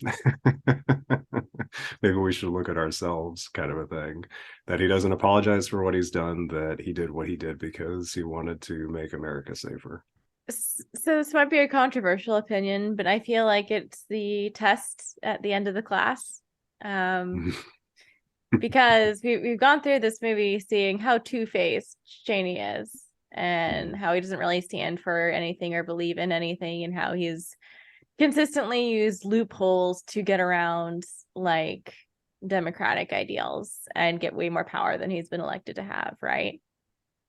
maybe we should look at ourselves, kind of a thing, that he doesn't apologize for what he's done, that he did what he did because he wanted to make America safer. So this might be a controversial opinion, but I feel like it's the test at the end of the class. Because we've gone through this movie seeing how two-faced Cheney is and how he doesn't really stand for anything or believe in anything, and how he's consistently used loopholes to get around like democratic ideals and get way more power than he's been elected to have, right?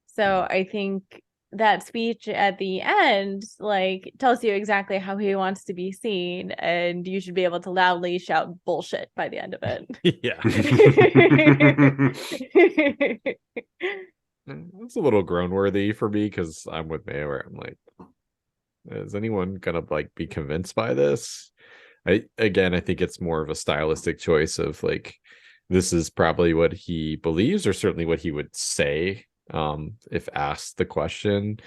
So I think that speech at the end like tells you exactly how he wants to be seen, and you should be able to loudly shout bullshit by the end of it. Yeah. It's a little groan worthy for me because I'm with Mae, where I'm like, is anyone gonna like be convinced by this? I think it's more of a stylistic choice of like, this is probably what he believes, or certainly what he would say if asked the question.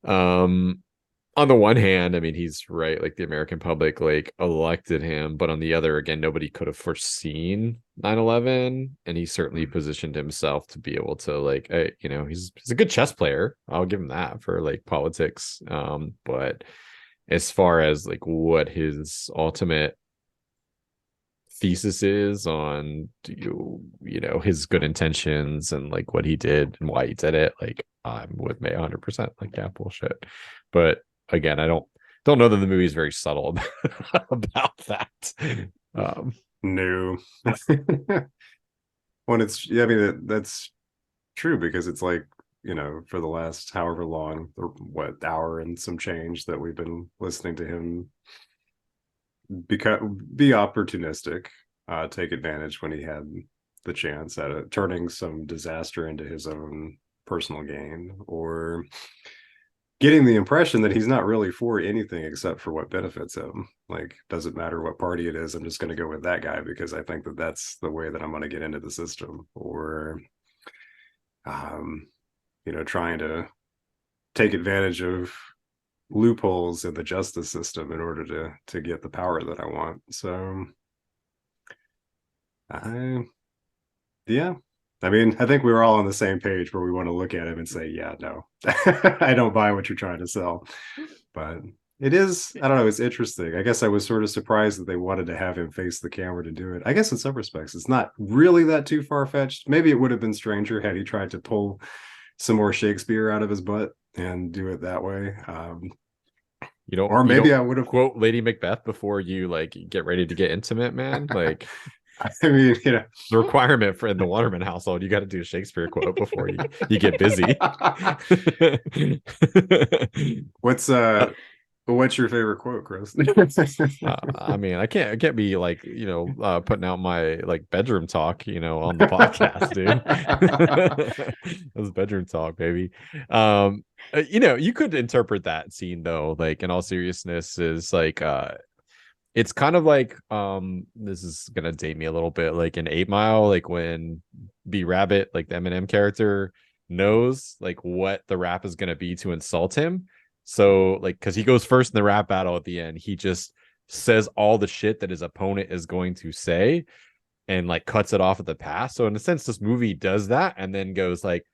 On the one hand, I mean, he's right, like the American public like elected him, but on the other, again, nobody could have foreseen 9/11, and he certainly positioned himself to be able to like, he's a good chess player. I'll give him that for like politics. But as far as like what his ultimate thesis is on his good intentions and like what he did and why he did it, like I'm with Mae 100%, like, yeah, bullshit. But again, I don't know that the movie is very subtle about that. No. When it's, yeah, I mean, that's true, because it's like, for the last however long, what, hour and some change that we've been listening to him be opportunistic, take advantage when he had the chance at it, turning some disaster into his own personal gain, or getting the impression that he's not really for anything except for what benefits him. Like, doesn't matter what party it is, I'm just going to go with that guy because I think that that's the way that I'm going to get into the system. Or trying to take advantage of loopholes in the justice system in order to get the power that I want. So yeah, I mean, I think we were all on the same page where we want to look at him and say, yeah, no, I don't buy what you're trying to sell. But it is, I don't know, it's interesting. I guess I was sort of surprised that they wanted to have him face the camera to do it. I guess in some respects, it's not really that too far-fetched. Maybe it would have been stranger had he tried to pull some more Shakespeare out of his butt and do it that way. Or maybe I would have quote Lady Macbeth before you like get ready to get intimate, man. Like, I mean, the requirement for in the Waterman household, you got to do a Shakespeare quote before you get busy. What's your favorite quote, Chris? I mean, I can't be like, putting out my like bedroom talk, on the podcast, dude. That's bedroom talk, baby. You could interpret that scene though, like in all seriousness, is like it's kind of like this is gonna date me a little bit, like in 8 Mile, like when B Rabbit, like the Eminem character, knows like what the rap is gonna be to insult him. So like, because he goes first in the rap battle, at the end he just says all the shit that his opponent is going to say and like cuts it off at the pass. So in a sense, this movie does that and then goes like,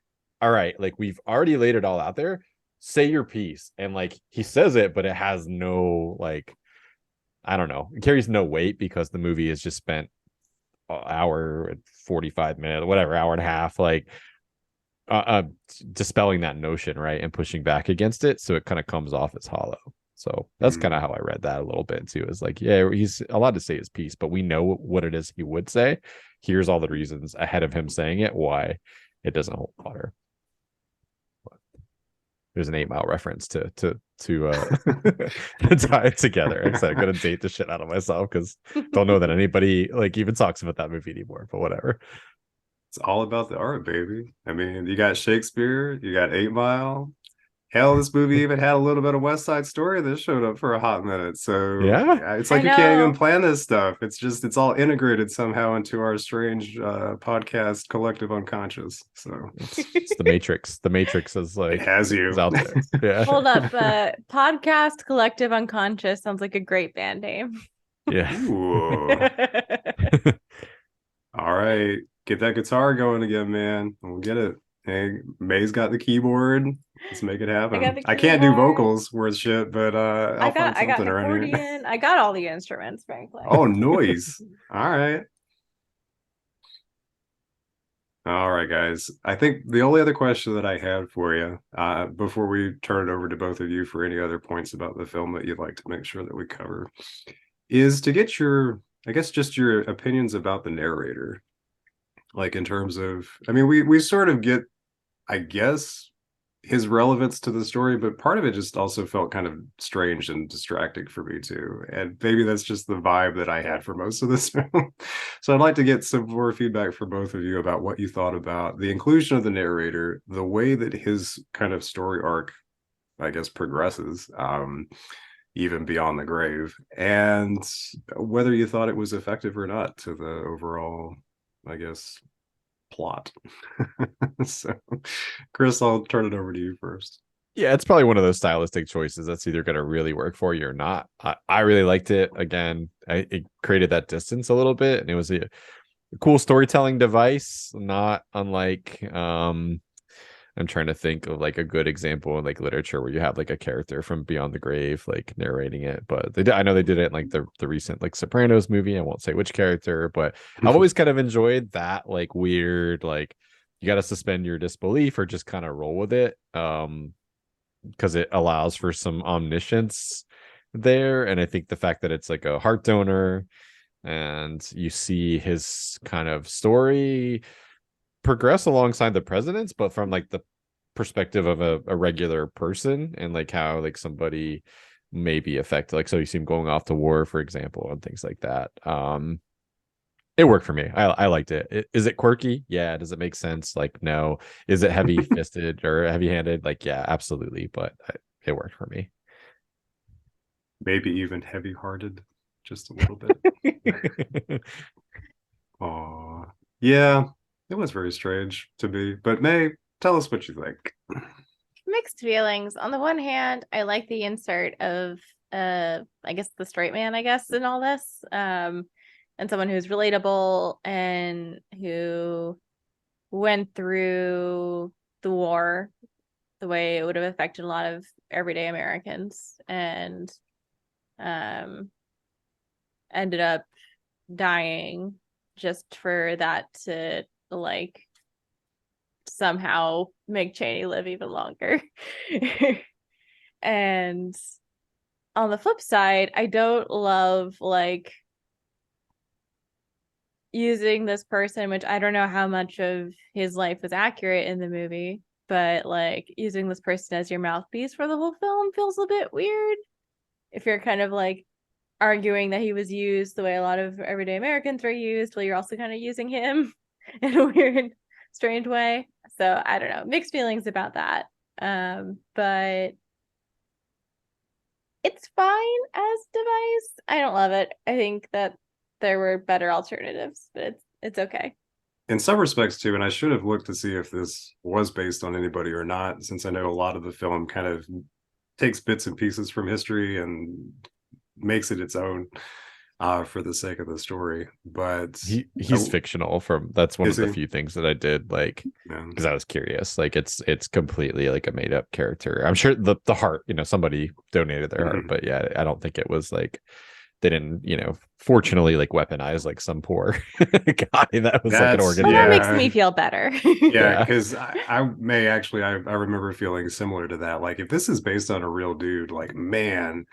all right, like we've already laid it all out there, say your piece. And like he says it, but it has no, like, I don't know, it carries no weight because the movie has just spent an hour and 45 minutes, whatever, hour and a half, like dispelling that notion, right, and pushing back against it, so it kind of comes off as hollow. So that's kind of how I read that a little bit too, is like, yeah, he's allowed to say his piece, but we know what it is he would say. Here's all the reasons ahead of him saying it why it doesn't hold water. There's an 8 Mile reference to to tie it together. So I'm gonna date the shit out of myself because don't know that anybody like even talks about that movie anymore. But whatever. It's all about the art, baby. I mean, you got Shakespeare, you got 8 Mile. Hell, this movie even had a little bit of West Side Story that showed up for a hot minute. So Yeah. it's I like you can't even know. plan this stuff. It's all integrated somehow into our strange podcast collective unconscious. So It's the Matrix. The Matrix is it like has you. is out there. Yeah. Hold up, podcast collective unconscious sounds like a great band name. Yeah. Ooh. All right. Get that guitar going again, man. We'll get it. Hey, May's got the keyboard. Let's make it happen. I can't do vocals worth shit, but I'll find I got something an around here. accordion. I got all the instruments, frankly. Oh, noise. All right. All right, guys. I think the only other question that I had for you, before we turn it over to both of you for any other points about the film that you'd like to make sure that we cover, is to get your, I guess, just your opinions about the narrator. Like in terms of, I mean, we sort of get, I guess, his relevance to the story, but part of it just also felt kind of strange and distracting for me too. And maybe that's just the vibe that I had for most of this film. So I'd like to get some more feedback from both of you about what you thought about the inclusion of the narrator, the way that his kind of story arc, I guess, progresses, even beyond the grave, and whether you thought it was effective or not to the overall, I guess, plot. So Chris, I'll turn it over to you first. Yeah, it's probably one of those stylistic choices that's either going to really work for you or not. I really liked it. Again, it created that distance a little bit, and it was a cool storytelling device, not unlike I'm trying to think of like a good example in like literature where you have like a character from beyond the grave like narrating it. But I know they did it in like the recent like Sopranos movie. I won't say which character, but I've always kind of enjoyed that like weird, like you got to suspend your disbelief or just kind of roll with it, because it allows for some omniscience there. And I think the fact that it's like a heart donor and you see his kind of story progress alongside the president's, but from like the perspective of a regular person, and like how like somebody may be affected, like so you see him going off to war, for example, and things like that. It worked for me. I liked it. Is it quirky? Yeah. Does it make sense? Like, no. Is it heavy fisted or heavy handed? Like, yeah, absolutely. But it worked for me. Maybe even heavy hearted, just a little bit. Oh, yeah. It was very strange to me. But May, tell us what you think. Mixed feelings. On the one hand, I like the insert of I guess the straight man, I guess, in all this. And someone who's relatable and who went through the war the way it would have affected a lot of everyday Americans and ended up dying just for that to like somehow make Cheney live even longer. And on the flip side, I don't love like using this person, which I don't know how much of his life was accurate in the movie, but like using this person as your mouthpiece for the whole film feels a bit weird. If you're kind of like arguing that he was used the way a lot of everyday Americans were used, well, you're also kind of using him in a weird, strange way. So I don't know, mixed feelings about that. But it's fine as device. I don't love it. I think that there were better alternatives, but it's okay. In some respects too, and I should have looked to see if this was based on anybody or not, since I know a lot of the film kind of takes bits and pieces from history and makes it its own for the sake of the story. But he's fictional. That's one of the he? few things that I did like, because I was curious. Like it's completely like a made up character. I'm sure the heart, somebody donated their heart, but yeah, I don't think it was like they didn't, fortunately like weaponize like some poor guy that was like an organ. Well, that makes me feel better. Yeah, because I remember feeling similar to that. Like if this is based on a real dude, like man,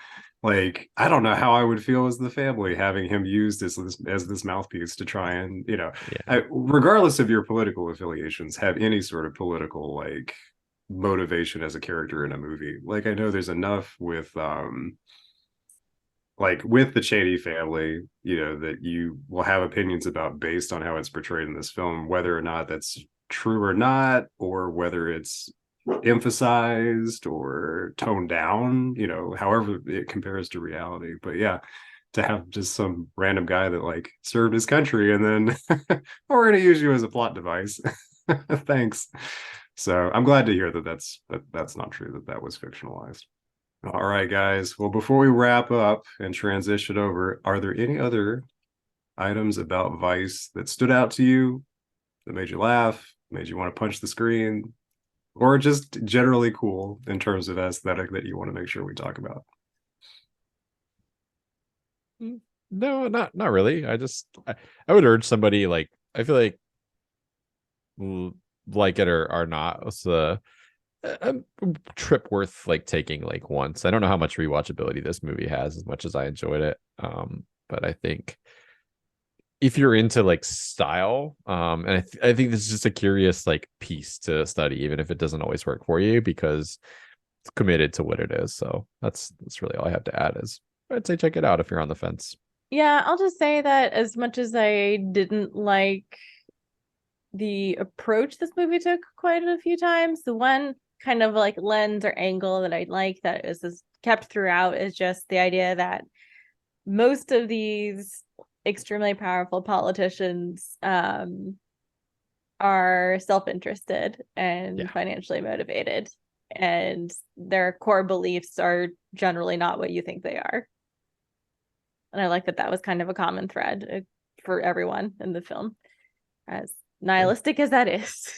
like I don't know how I would feel as the family having him used as this mouthpiece to try and regardless of your political affiliations, have any sort of political like motivation as a character in a movie. Like, I know there's enough with like with the Chaney family, that you will have opinions about based on how it's portrayed in this film, whether or not that's true or not, or whether it's emphasized or toned down, however it compares to reality. But yeah, to have just some random guy that like served his country and then we're going to use you as a plot device. Thanks. So I'm glad to hear that's not true, that was fictionalized. All right, guys. Well, before we wrap up and transition over, are there any other items about Vice that stood out to you, that made you laugh, made you want to punch the screen, or just generally cool in terms of aesthetic that you want to make sure we talk about? No, not really. I would urge somebody, like, I feel like it or not, it's a trip worth like taking like once. I don't know how much rewatchability this movie has, as much as I enjoyed it. But I think if you're into like style, and I think this is just a curious like piece to study, even if it doesn't always work for you, because it's committed to what it is. So that's really all I have to add. Is I'd say check it out if you're on the fence. Yeah, I'll just say that as much as I didn't like the approach this movie took quite a few times, the one kind of like lens or angle that I like that is kept throughout is just the idea that most of these extremely powerful politicians are self-interested and financially motivated, and their core beliefs are generally not what you think they are. And I like that was kind of a common thread for everyone in the film, as nihilistic as that is.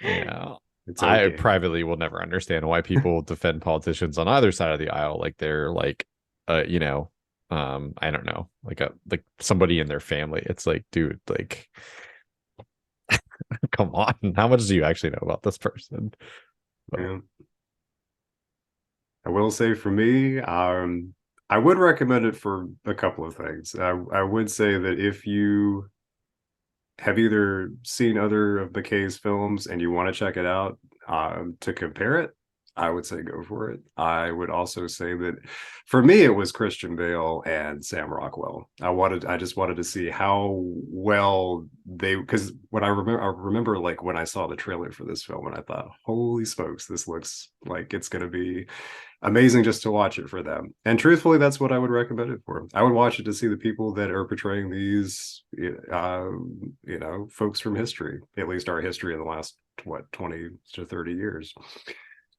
Yeah. I privately will never understand why people defend politicians on either side of the aisle like they're like I don't know, like somebody in their family. It's like, dude, like come on, how much do you actually know about this person? Yeah. I will say for me, I would recommend it for a couple of things. I would say that if you have either seen other of McKay's films and you want to check it out to compare it, I would say go for it. I would also say that for me, it was Christian Bale and Sam Rockwell. I just wanted to see how well because when I remember like when I saw the trailer for this film and I thought, holy smokes, this looks like it's going to be amazing just to watch it for them. And truthfully, that's what I would recommend it for. I would watch it to see the people that are portraying these, folks from history, at least our history in the last, 20 to 30 years.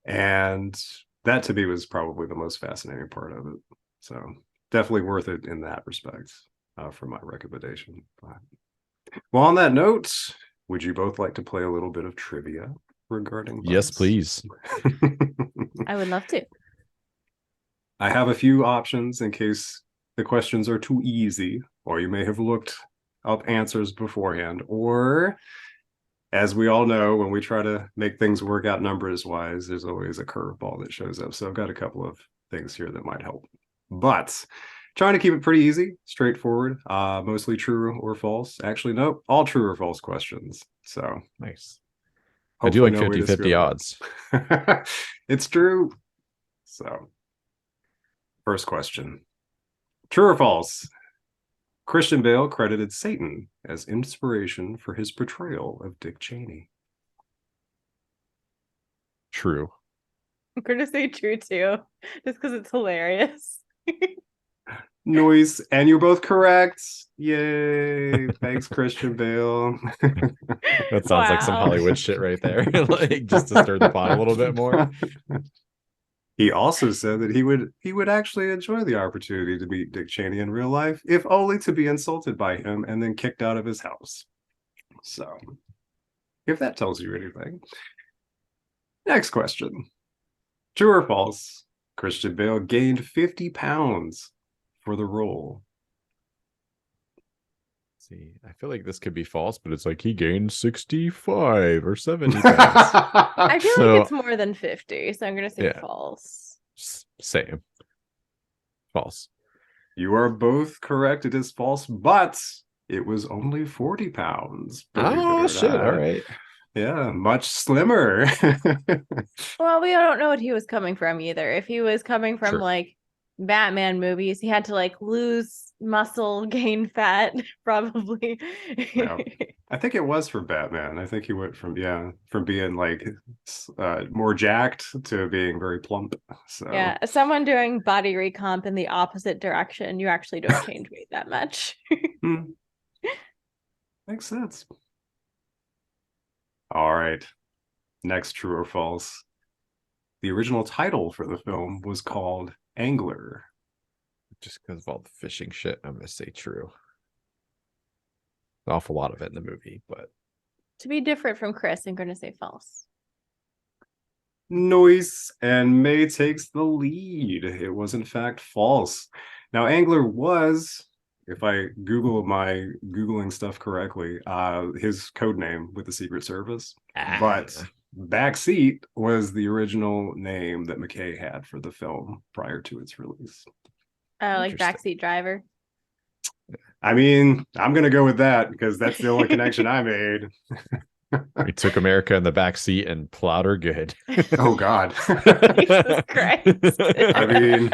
And that to me was probably the most fascinating part of it. So definitely worth it in that respect for my recommendation. Well, on that note, would you both like to play a little bit of trivia regarding Vice? Yes, please. I would love to. I have a few options in case the questions are too easy, or you may have looked up answers beforehand, or as we all know, when we try to make things work out numbers wise, there's always a curveball that shows up. So I've got a couple of things here that might help, but trying to keep it pretty easy, straightforward, mostly true or false. Actually, nope, all true or false questions. So nice. I do like 50-50 odds. It's true. So first question, true or false? Christian Bale credited Satan as inspiration for his portrayal of Dick Cheney. True. I'm going to say true too, just because it's hilarious. Noise, and you're both correct. Yay. Thanks, Christian Bale. That sounds like some Hollywood shit right there. Like just to stir the pot a little bit more. He also said that he would actually enjoy the opportunity to meet Dick Cheney in real life, if only to be insulted by him and then kicked out of his house. So, if that tells you anything. Next question. True or false? Christian Bale gained 50 pounds for the role. See, I feel like this could be false, but it's like he gained 65 or 70 pounds. I feel like it's more than 50, so I'm going to say false. Same. False. You are both correct. It is false, but it was only 40 pounds. Oh, shit. All right. Yeah, much slimmer. Well, we don't know what he was coming from either. If he was coming from Sure. like Batman movies, he had to like lose muscle, gain fat, probably. Yeah. I think it was for Batman. I think he went from being like more jacked to being very plump. So Yeah, someone doing body recomp in the opposite direction, you actually don't change weight that much. hmm, makes sense. All right. Next, true or false. The original title for the film was called Angler. Just because of all the fishing shit, I'm gonna say true. An awful lot of it in the movie, but To be different from Chris, I'm going to say false. Noise, and May takes the lead. It was in fact false. Now, Angler was, if I Google my Googling stuff correctly, his code name with the Secret Service. But Backseat was the original name that McKay had for the film prior to its release. Like Interesting. backseat driver. I mean, I'm gonna go with that because that's the only connection I made. we took America in the back seat and plowed her good. Oh God. Jesus Christ. I mean,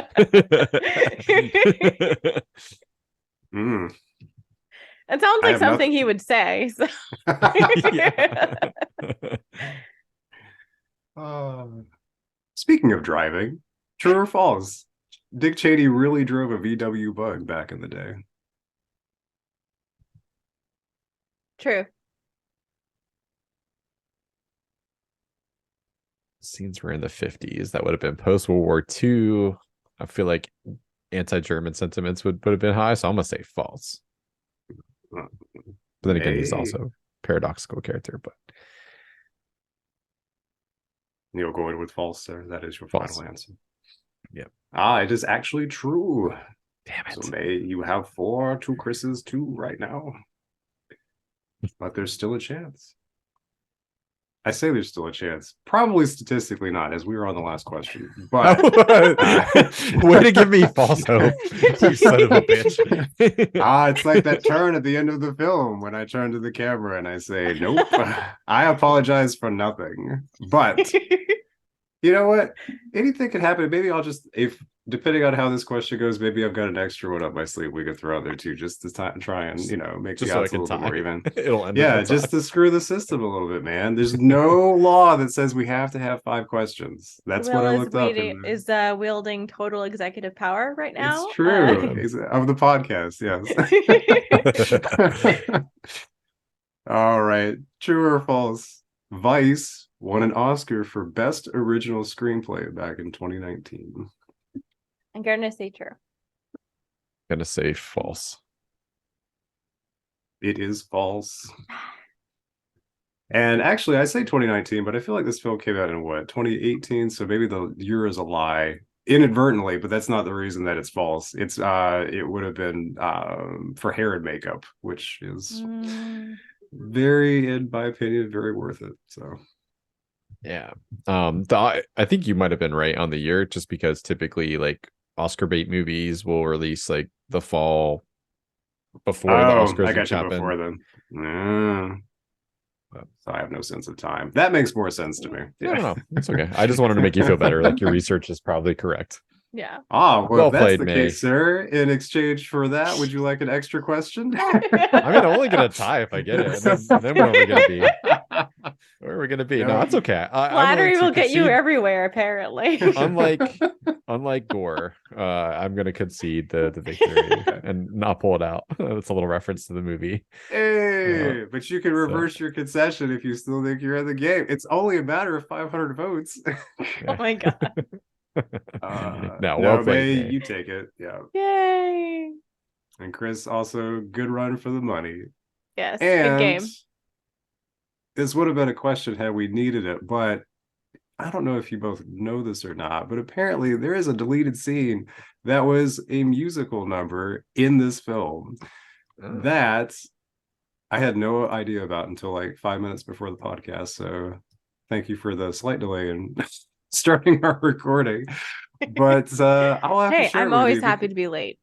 It sounds I like have something nothing. he would say. So. Speaking of driving, true or false? Dick Cheney really drove a VW Bug back in the day. True. Scenes were in the 50s. That would have been post World War II. I feel like anti-German sentiments would have been high, so I'm gonna say false. But then again, he's also a paradoxical character. But you'll go in with false there. That is your false. final answer. Yep. It is actually true. Damn it. So May, you have 4 to Chris's 2 right now. But there's still a chance. I say there's still a chance. Probably statistically not, as we were on the last question. But way to give me false hope, you son of a bitch. It's like that turn at the end of the film when I turn to the camera and I say, nope, I apologize for nothing. But you know what? Anything could happen. Maybe I'll just, if depending on how this question goes, maybe I've got an extra one up my sleeve we could throw out there too, just to try and make just the so odds a little bit more even. It'll end. Yeah, just to screw the system a little bit, man. There's no law that says we have to have 5 questions. That's Will what I looked up. is wielding total executive power right now. It's true. Of the podcast, yes. All right. True or false? Vice won an Oscar for Best Original Screenplay back in 2019. I'm gonna say true. I'm gonna say false. It is false. And actually, I say 2019, but I feel like this film came out in 2018? So maybe the year is a lie inadvertently, but that's not the reason that it's false. It's it would have been for hair and makeup, which is very, in my opinion, very worth it. So yeah, I think you might have been right on the year, just because typically like Oscar bait movies will release like the fall before the Oscars. I got you before then. So I have no sense of time. That makes more sense to me. Yeah. No, it's okay. I just wanted to make you feel better. Like your research is probably correct. Yeah. Well, if that's played, the case, sir. In exchange for that, would you like an extra question? I mean, I'm only gonna tie if I get it. And then where are we gonna be? Where are we gonna be? No, that's okay. Flattery will get you everywhere, apparently. Unlike Gore, I'm gonna concede the victory and not pull it out. That's a little reference to the movie. Hey, but you can reverse your concession if you still think you're in the game. It's only a matter of 500 votes. Oh my god. Well played, you take it. Yeah. Yay. And Chris, also good run for the money. Yes, and good game. This would have been a question had we needed it, but I don't know if you both know this or not, but apparently there is a deleted scene that was a musical number in this film that I had no idea about until like 5 minutes before the podcast. So thank you for the slight delay in starting our recording. But I'll have to share. I'm always happy to be late.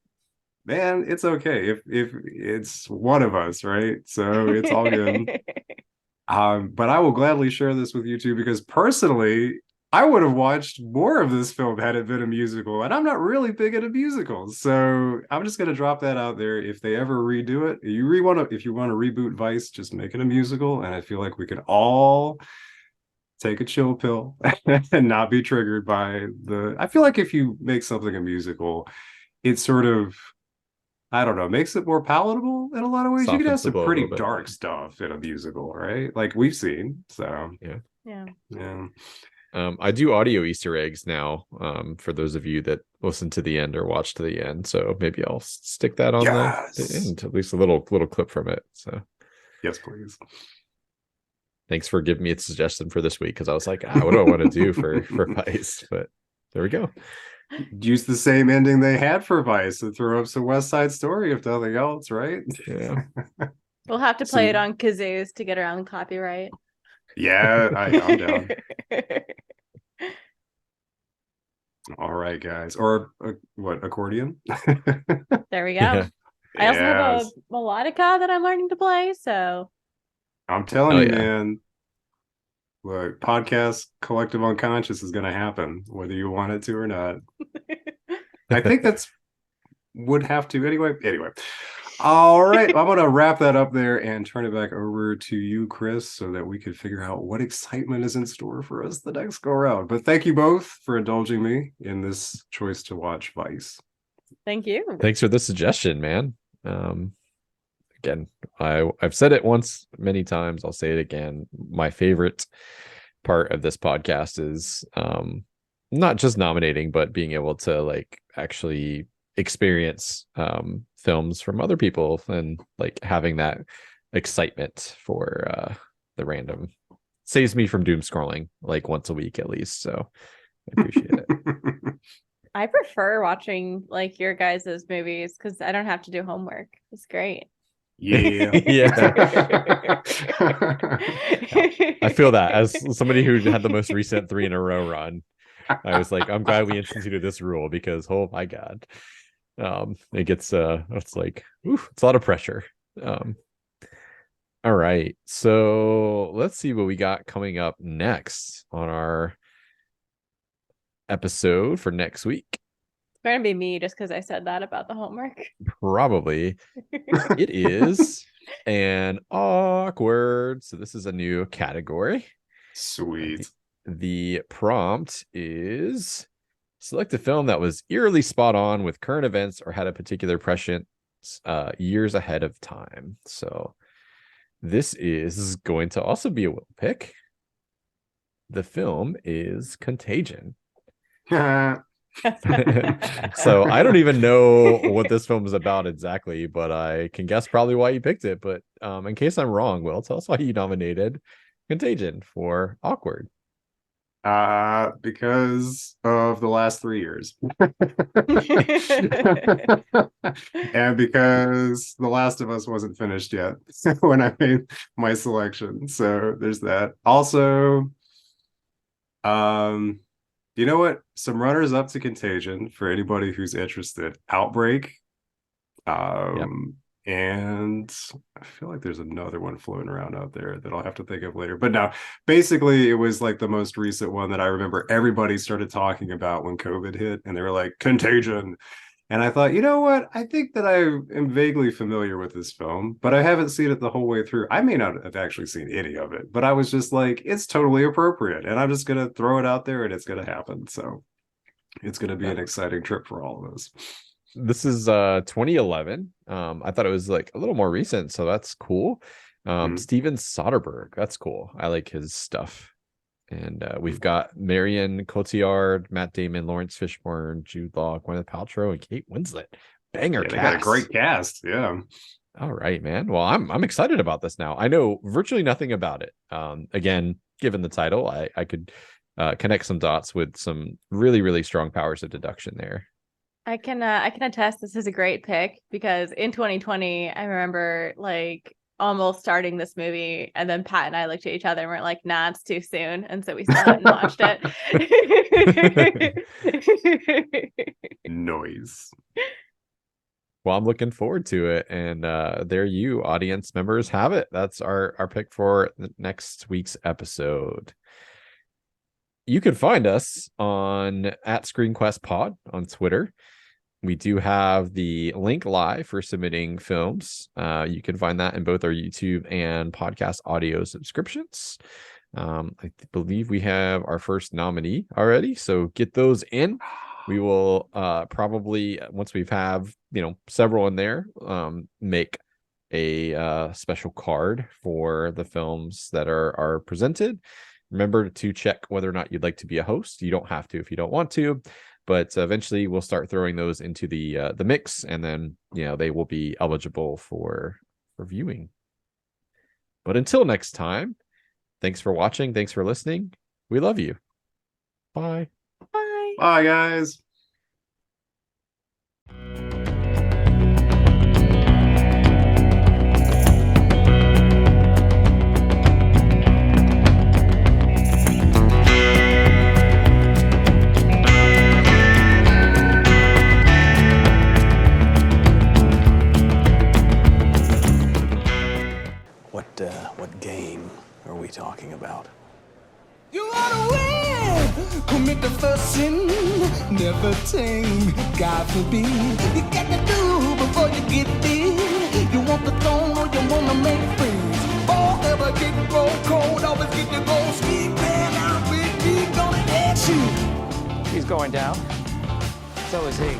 Man, it's okay if it's one of us, right? So it's all good. But I will gladly share this with you too, because personally, I would have watched more of this film had it been a musical, and I'm not really big into musicals, so I'm just gonna drop that out there. If they ever redo it, if you want to reboot Vice, just make it a musical, and I feel like we could all take a chill pill and not be triggered by the. I feel like if you make something a musical, it sort of, I don't know, makes it more palatable in a lot of ways. You can have Softens the some blow a pretty little bit. dark stuff in a musical, right? Like we've seen. So Yeah. Yeah. I do audio Easter eggs now, for those of you that listen to the end or watch to the end. So maybe I'll stick that on the end, at least a little clip from it. So yes, please. Thanks for giving me a suggestion for this week, because I was like, what do I want to do for Vice? But there we go. Use the same ending they had for Vice and throw up some West Side Story, if nothing else, right? Yeah. We'll have to play it on kazoos to get around copyright. Yeah, I'm down. All right, guys. Or what, accordion? There we go. Yeah. I also have a melodica that I'm learning to play, so I'm telling you, man. Look, podcast Collective Unconscious is going to happen, whether you want it to or not. I think that's would have to anyway. All right, I'm going to wrap that up there and turn it back over to you, Chris, so that we could figure out what excitement is in store for us the next go around. But thank you both for indulging me in this choice to watch Vice. Thank you. Thanks for the suggestion, man. Again, I've said it once many times. I'll say it again. My favorite part of this podcast is not just nominating, but being able to like actually experience films from other people and like having that excitement for the random. Saves me from doom scrolling like once a week at least. So I appreciate it. I prefer watching like your guys' movies because I don't have to do homework. It's great. Yeah. Yeah. I feel that as somebody who had the most recent 3 in a row run. I was like, I'm glad we instituted this rule, because oh my god, it gets it's like, it's a lot of pressure. All right, so let's see what we got coming up next on our episode for next week. It's going to be me just because I said that about the homework. Probably. It is an awkward. So this is a new category. Sweet. The prompt is select a film that was eerily spot on with current events or had a particular prescient years ahead of time. So this is going to also be a Will pick. The film is Contagion. So I don't even know what this film is about exactly, but I can guess probably why you picked it. But in case I'm wrong, Will, tell us why you nominated Contagion for awkward. Because of the last 3 years. And because The Last of Us wasn't finished yet when I made my selection. So there's that. Also, you know what? Some runners up to Contagion for anybody who's interested. Outbreak. And I feel like there's another one floating around out there that I'll have to think of later. But no, basically it was like the most recent one that I remember everybody started talking about when COVID hit, and they were like, Contagion. And I thought, you know what? I think that I am vaguely familiar with this film, but I haven't seen it the whole way through. I may not have actually seen any of it, but I was just like, it's totally appropriate. And I'm just going to throw it out there and it's going to happen. So it's going to be an exciting trip for all of us. This is 2011. I thought it was like a little more recent, so that's cool. Steven Soderbergh, that's cool. I like his stuff. And we've got Marion Cotillard, Matt Damon, Lawrence Fishburne, Jude Law, Gwyneth Paltrow, and Kate Winslet. Banger cast. They got a great cast. Yeah. All right, man. Well, I'm excited about this now. I know virtually nothing about it. Again, given the title, I could connect some dots with some really, really strong powers of deduction there. I can attest this is a great pick, because in 2020 I remember like almost starting this movie, and then Pat and I looked at each other and we're like, nah, it's too soon, and so we still hadn't watched it. Noise. Well, I'm looking forward to it. And there you audience members have it. That's our pick for the next week's episode. You can find us on at ScreenQuest Pod on Twitter. We do have the link live for submitting films. You can find that in both our YouTube and podcast audio subscriptions. I believe we have our first nominee already, so get those in. We will probably, once we have several in there, make a special card for the films that are presented. Remember to check whether or not you'd like to be a host. You don't have to if you don't want to. But eventually we'll start throwing those into the mix, and then they will be eligible for viewing. But until next time, thanks for watching. Thanks for listening. We love you. Bye. Bye. Bye, guys. What game are we talking about? You wanna win, commit the first sin, never tame, God forbid. You got to do before you get there. You want the throne or you wanna make friends. Forever get roll cold, always get the gold. Keep playing out with me, gonna get you. He's going down. So is he.